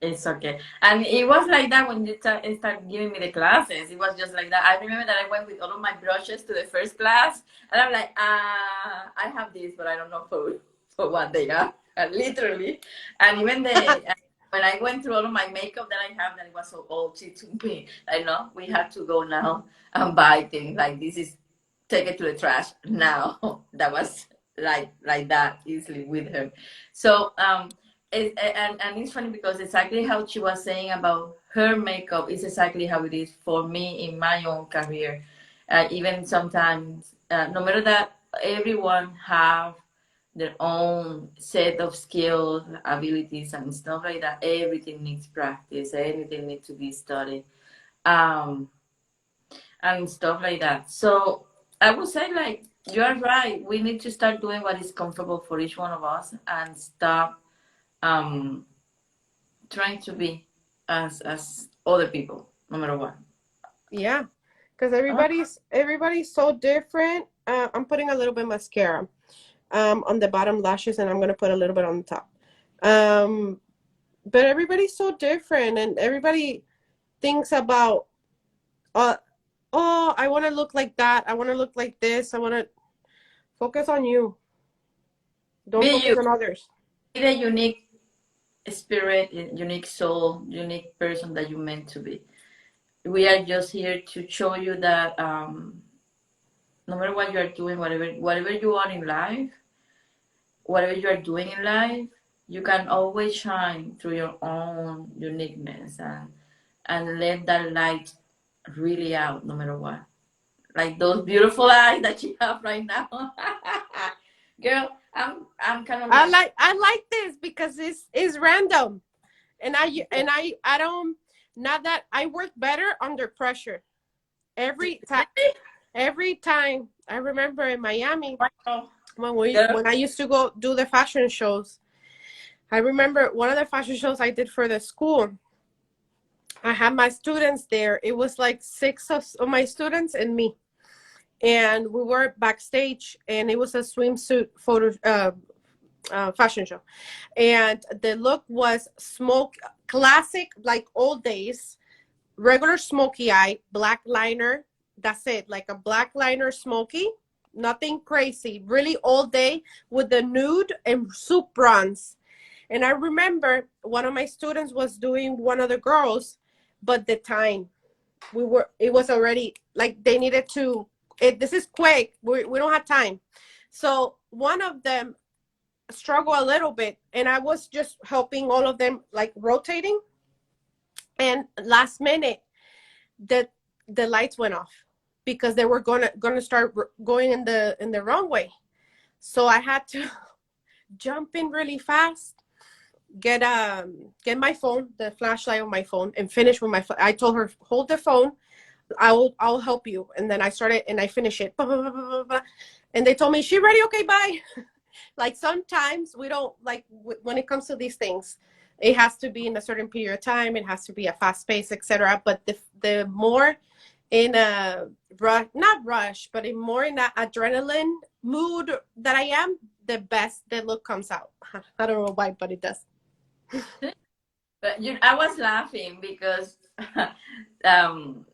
It's okay. And it was like that when you start giving me the classes. It was just like that. I remember that I went with all of my brushes to the first class, and I'm like, I have this, but I don't know food. for what they are, literally. And even when I went through all of my makeup that I have, that it was so old to me. I know we have to go now and buy things like this is take it to the trash now. That was like that easily with her. So and it's funny because exactly how she was saying about her makeup is exactly how it is for me in my own career. Even sometimes, no matter that everyone have their own set of skills, abilities, and stuff like that. Everything needs practice. Everything needs to be studied, um, and stuff like that. So I would say, like, you are right. We need to start doing what is comfortable for each one of us, and stop um, trying to be as other people, no matter what. Yeah, because Uh, everybody's so different. I'm putting a little bit mascara on the bottom lashes, and I'm gonna put a little bit on the top. Um, but everybody's so different, and everybody thinks about, uh, oh, I want to look like that. I want to look like this. I want to focus on you. Don't be focus you. on others. Be the unique spirit, unique soul, unique person that you meant to be. We are just here to show you that no matter what you are doing, whatever you are in life, whatever you are doing in life, you can always shine through your own uniqueness and let that light really out no matter what. Like those beautiful eyes that you have right now. Girl, I'm kind of like I like this because it's random, and I don't, not that I work better under pressure. Every time I remember in Miami oh, girl, when I used to go do the fashion shows. I remember one of the fashion shows I did for the school. I had my students there. It was like six of my students and me, and we were backstage, and it was a swimsuit photo fashion show, and the look was smoke classic, like old days, regular smoky eye, black liner. That's it, like a black liner smoky, nothing crazy, really all day with the nude and soup bronze. And I remember one of my students was doing one of the girls, but the time it was already like they needed to, this is quick. We don't have time. So one of them struggled a little bit, and I was just helping all of them, like rotating. And last minute, the lights went off because they were gonna start going in the wrong way. So I had to jump in really fast, get my phone, the flashlight on my phone, and finish with my phone. I told her, hold the phone, I'll help you. And then I started and I finished it. Blah, blah, blah, blah, blah. And they told me, she ready? Okay, bye. Like sometimes we don't, like when it comes to these things, it has to be in a certain period of time, it has to be a fast pace, etc. But the more in a rush, not rush, but in more in that adrenaline mood that I am, the best the look comes out. I don't know why, but it does. but I was laughing because um,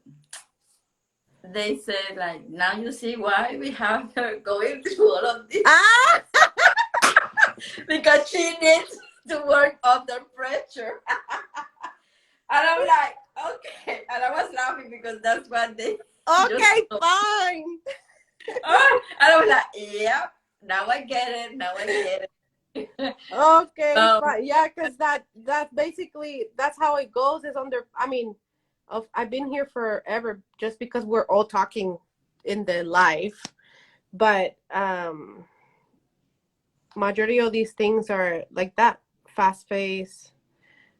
they said like now you see why we have her going through all of this Ah! because she needs to work under pressure. And I'm like, okay. And I was laughing because that's what they Okay, just fine. oh, and I was like, yep, now I get it. Now I get it. Okay, fine. Yeah, because that basically that's how it goes. Is under. I mean, I've been here forever, just because we're all talking in the live, but majority of these things are like that, fast pace.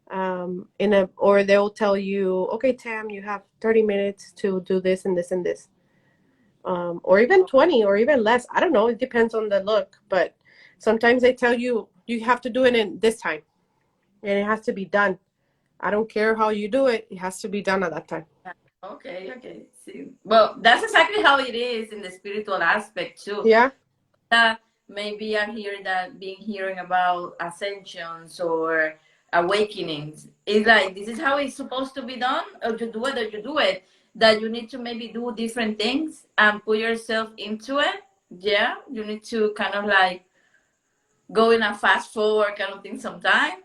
Or they'll tell you, okay, Tam, you have 30 minutes to do this and this and this, or even 20 or even less. I don't know. It depends on the look, but sometimes they tell you you have to do it in this time, and it has to be done. I don't care how you do it; it has to be done at that time. Okay, okay. See, well, that's exactly how it is in the spiritual aspect too. Yeah. Maybe I hear that being hearing about ascensions or awakenings. It's like this is how it's supposed to be done, or you do it or you do it. That you need to maybe do different things and put yourself into it. Yeah, you need to kind of like go in a fast forward kind of thing sometimes.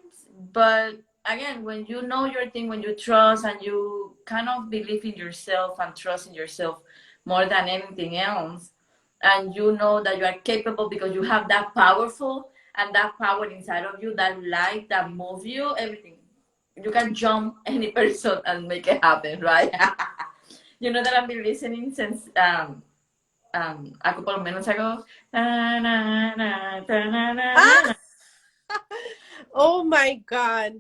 But again, when you know your thing, when you trust and you kind of believe in yourself and trust in yourself more than anything else, and you know that you are capable because you have that powerful and that power inside of you, that light that moves you, everything. You can jump any person and make it happen, right? You know that I've been listening since a couple of minutes ago. Na, na, na, na, na, na, Ah! na. Oh my God.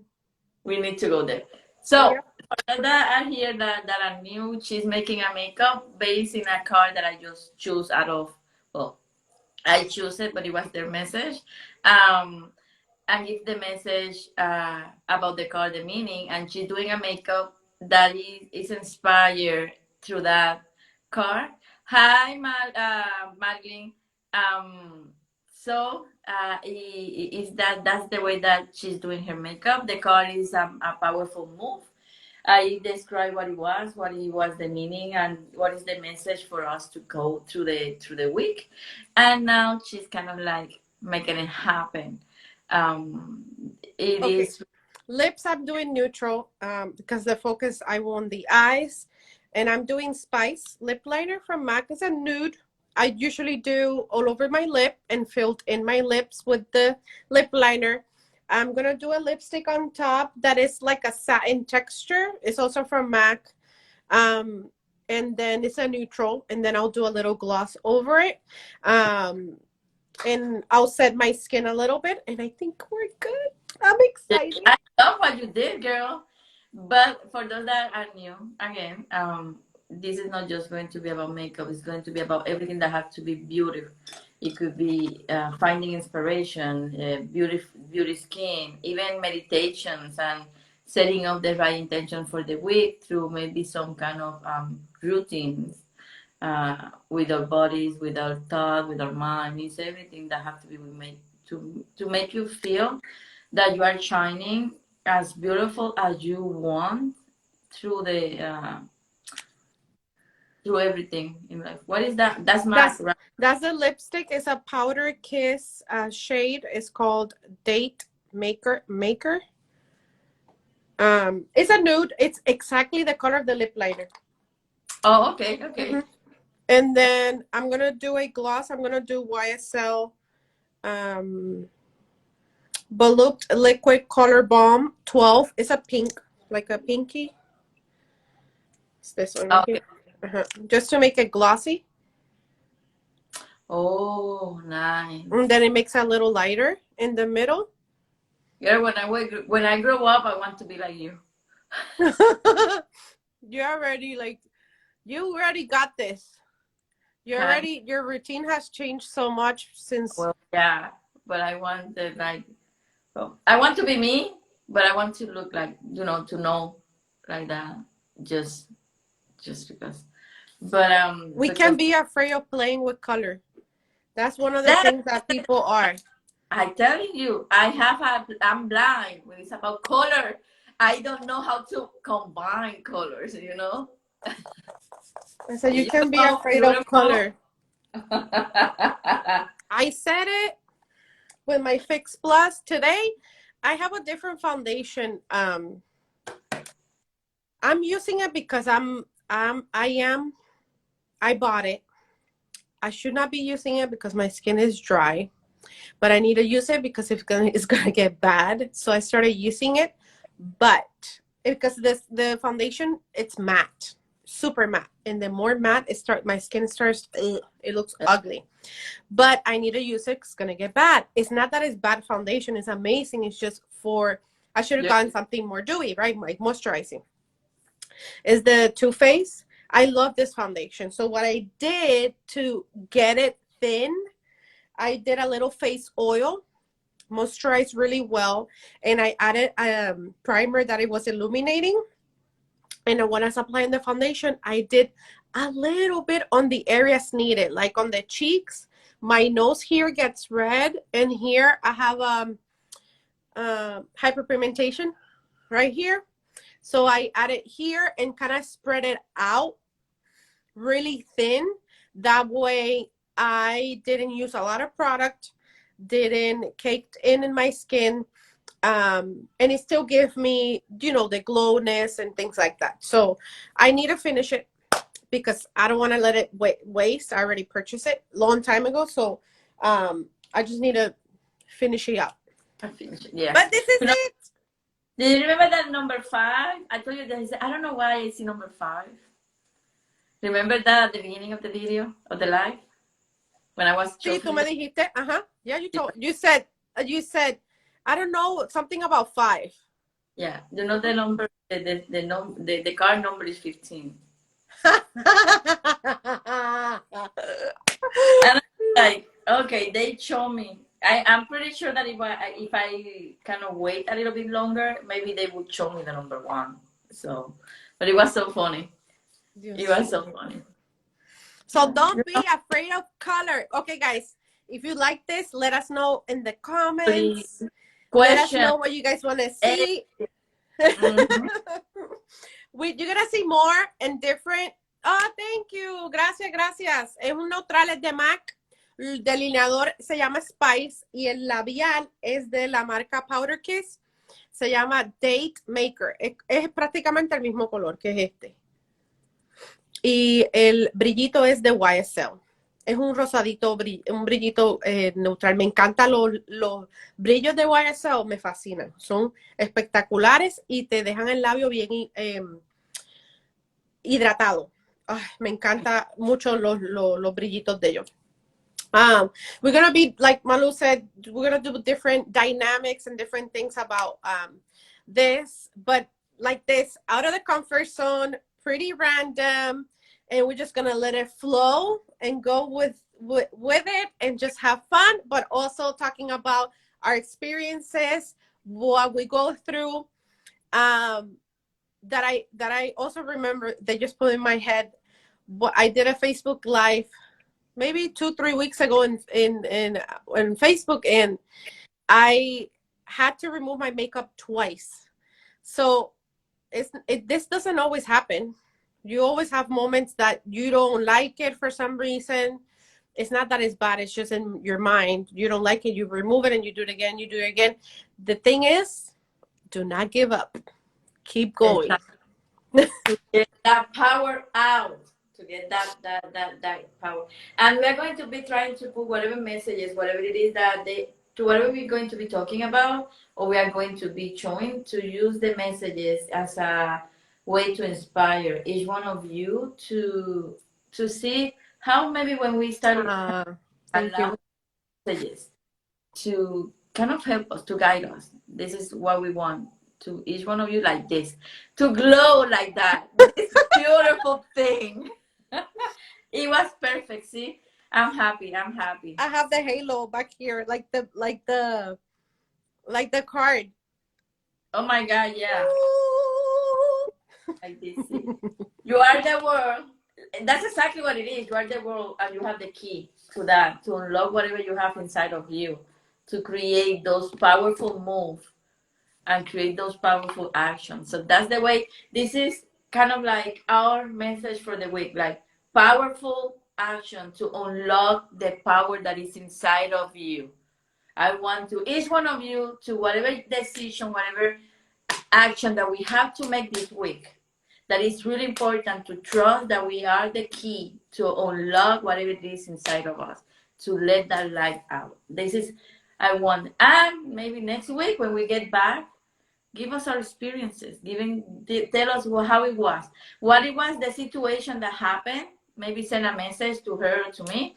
We need to go there. So Yep. for that, I hear that I knew she's making a makeup based in a card that I just choose out of. Well, I choose it, but it was their message. Um, and give the message about the card, the meaning, and she's doing a makeup that is inspired through that card. Hi, Madeline. So is that's the way that she's doing her makeup. The card is a powerful move. I describe what it was the meaning, and what is the message for us to go through the week. And now she's kind of like making it happen. Um, it Okay. is. Lips, I'm doing neutral because the focus I want the eyes. And I'm doing Spice lip liner from MAC. It's a nude. I usually do all over my lip and filled in my lips with the lip liner. I'm going to do a lipstick on top that is like a satin texture. It's also from MAC. Um, and then it's a neutral. And then I'll do a little gloss over it. And I'll set my skin a little bit. And I think we're good. I'm excited. I love what you did, girl. But for those that are new, again, this is not just going to be about makeup. It's going to be about everything that has to be beautiful. It could be finding inspiration, beauty skin, even meditations, and setting up the right intention for the week through maybe some kind of routines with our bodies, with our thought, with our mind. It's everything that has to be made to make you feel that you are shining as beautiful as you want through the through everything in life. What is that? That's MAC, That's right? that's the lipstick. It's a powder kiss shade. It's called Date Maker. It's a nude. It's exactly the color of the lip liner. Oh, okay, okay. And then I'm gonna do a gloss. I'm gonna do YSL um Volupte Liquid Color Balm 12. It's a pink, like a pinky. It's this one right Okay. here. Just to make it glossy. Oh, nice. And then it makes it a little lighter in the middle. Yeah, when I grow up, I want to be like you. You're already like, you already got this. You're Okay. already, your routine has changed so much since. Well, yeah, but I want the like. Well, I want to be me, but I want to look like to know like that. Just just because. But We because can't be afraid of playing with color. That's one of the that things that people are. I telling you, I'm blind when it's about color. I don't know how to combine colors, you know? I said, you can't be Beautiful, afraid of beautiful. color. I said it with my Fix Plus. Today, I have a different foundation. I'm using it because I bought it. I should not be using it because my skin is dry, but I need to use it because it's gonna get bad. So I started using it, but because the foundation it's matte, super matte, and the more matte my skin starts, it looks ugly. But I need to use it. 'Cause it's gonna get bad. It's not that it's bad foundation. It's amazing. It's just I should have Yeah. gotten something more dewy, right? Like moisturizing. Is the Too Faced. I love this foundation. So what I did to get it thin, I did a little face oil, moisturized really well, and I added a primer that it was illuminating. And then when I was applying the foundation, I did a little bit on the areas needed, like on the cheeks. My nose here gets red, and here I have hyperpigmentation right here. So I added here and kind of spread it out really thin. That way I didn't use a lot of product. didn't caked in my skin. And it still gives me, you know, the glowness and things like that. So I need to finish it because I don't want to let it waste. I already purchased it long time ago. So I just need to finish it up. I finished it, yeah. But this is it. Do you remember that number 5? I told you that. I don't know why I see number 5. Remember that at the beginning of the video, of the live? When I was Sí, tú me dijiste. Yeah, you said, I don't know, something about 5. Yeah, you know the number, the card number is 15. And I'm like, okay, they show me. I'm pretty sure that if I kind of wait a little bit longer, maybe they would show me the number 1. So, but it was so funny. It was so funny. So don't be afraid of color. Okay, guys, if you like this, let us know in the comments. Let us know what you guys want to see. Mm-hmm. You're gonna see more and different. Oh, thank you. Gracias. Es un neutral, es de MAC. El delineador se llama Spice y el labial es de la marca Powder Kiss. Se llama Date Maker. Es prácticamente el mismo color que es este. Y el brillito es de YSL. Es un rosadito, un brillito neutral. Me encantan los brillos de YSL, me fascinan. Son espectaculares y te dejan el labio bien hidratado. Ay, me encanta mucho los brillitos de ellos. We're going to be, like Malu said, we're going to do different dynamics and different things about this. But like this, out of the comfort zone, pretty random. And we're just going to let it flow and go with it and just have fun, but also talking about our experiences, what we go through. That I also remember, they just put in my head, what I did a Facebook Live maybe 2-3 weeks ago in Facebook, and I had to remove my makeup twice. So this doesn't always happen. You always have moments that you don't like it for some reason. It's not that it's bad. It's just in your mind. You don't like it. You remove it and you do it again. You do it again. The thing is, do not give up. Keep going. To get that power out. To get that power. And we're going to be trying to put whatever messages, whatever it is to whatever we're going to be talking about, or we are going to be showing, to use the messages as a way to inspire each one of you to see how maybe when we start messages to kind of help us, to guide us. This is what we want, to each one of you, like this, to glow like that. This beautiful thing. It was perfect. See, I'm happy. I have the halo back here, like the card. Oh my God, yeah. Like this. See? You are the world. That's exactly what it is. You are the world, and you have the key to that, to unlock whatever you have inside of you, to create those powerful moves and create those powerful actions. So that's the way. This is kind of like our message for the week, like powerful action to unlock the power that is inside of you. I want to, each one of you, to whatever decision, whatever action that we have to make this week, that is really important to trust that we are the key to unlock whatever it is inside of us, to let that light out. This is, I want, and maybe next week when we get back, give us our experiences, tell us how it was, what it was, the situation that happened. Maybe send a message to her or to me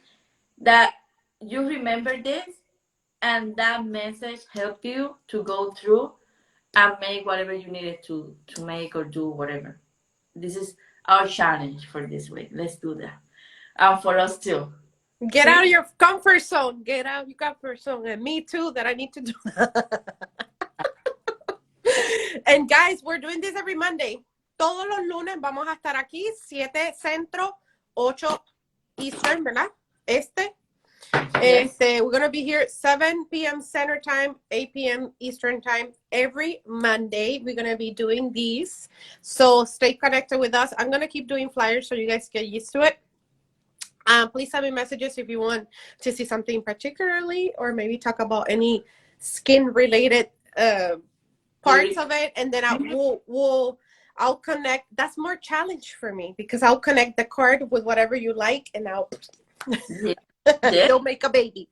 that you remember this, and that message helped you to go through and make whatever you needed to make or do whatever. This is our challenge for this week. Let's do that. And for us too. Get out of your comfort zone. Get out of your comfort zone. And me too, that I need to do that. And guys, we're doing this every Monday. Todos los lunes vamos a estar aquí, 7 Centro, 8 Eastern, ¿verdad? Yes. We're going to be here 7 p.m. Center Time, 8 p.m. Eastern Time every Monday. We're going to be doing these. So stay connected with us. I'm going to keep doing flyers so you guys get used to it. Please send me messages if you want to see something particularly, or maybe talk about any skin related parts of it, and then I'll connect. That's more challenge for me because I'll connect the card with whatever you like, and I'll they'll make a baby.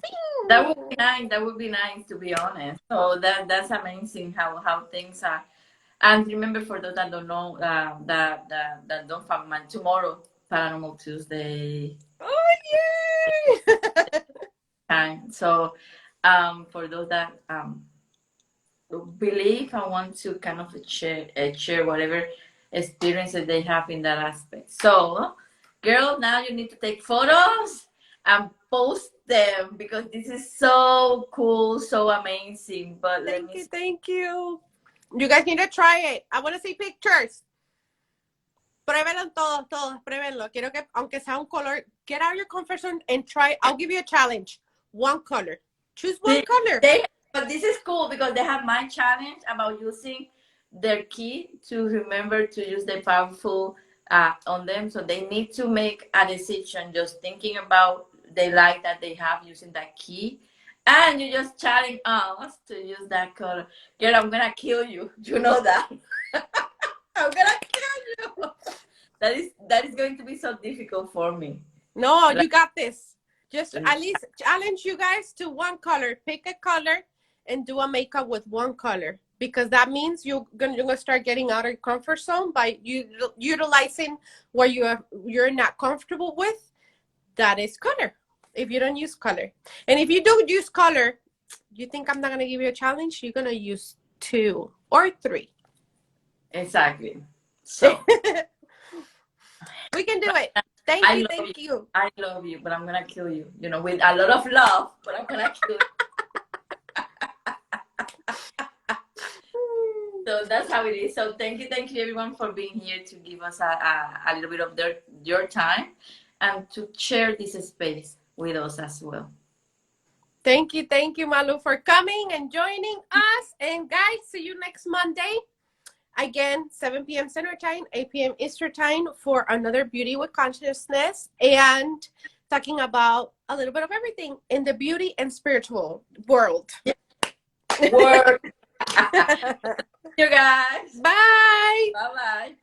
That would be nice. That would be nice, to be honest. So that's amazing how things are. And remember, for those that don't know, that don't find man, tomorrow, Paranormal Tuesday. Oh yay! Time. So, for those that believe and want to kind of share whatever experiences they have in that aspect. So, girl, now you need to take photos and post them because this is so cool, so amazing. But Thank you. You guys need to try it. I want to see pictures. Pruébenlo todos, pruébenlo. Quiero que, aunque sea un color, get out of your comfort zone and try. I'll give you a challenge. One color. Choose one color. But this is cool because they have my challenge about using their key to remember to use the powerful on them. So they need to make a decision just thinking about the light that they have using that key. And you just chatting us to use that color. Girl, I'm going to kill you. You know that. I'm going to kill you. That is going to be so difficult for me. No, you got this. Just at least challenge you guys to one color. Pick a color and do a makeup with one color, because that means you're gonna start getting out of your comfort zone by utilizing what you're not comfortable with. That is color. If you don't use color, and if you do use color, you think I'm not gonna give you a challenge? You're gonna use 2 or 3. Exactly. So we can do it. Thank you. I love you, but I'm gonna kill you. You know, with a lot of love, but I'm gonna kill you. So that's how it is. So thank you everyone for being here to give us a little bit of your time and to share this space with us as well. Thank you, Malu, for coming and joining us. And guys, see you next Monday. Again, 7 p.m. Central Time, 8 p.m. Eastern Time for another Beauty with Consciousness, and talking about a little bit of everything in the beauty and spiritual world. You guys. Bye. Bye-bye.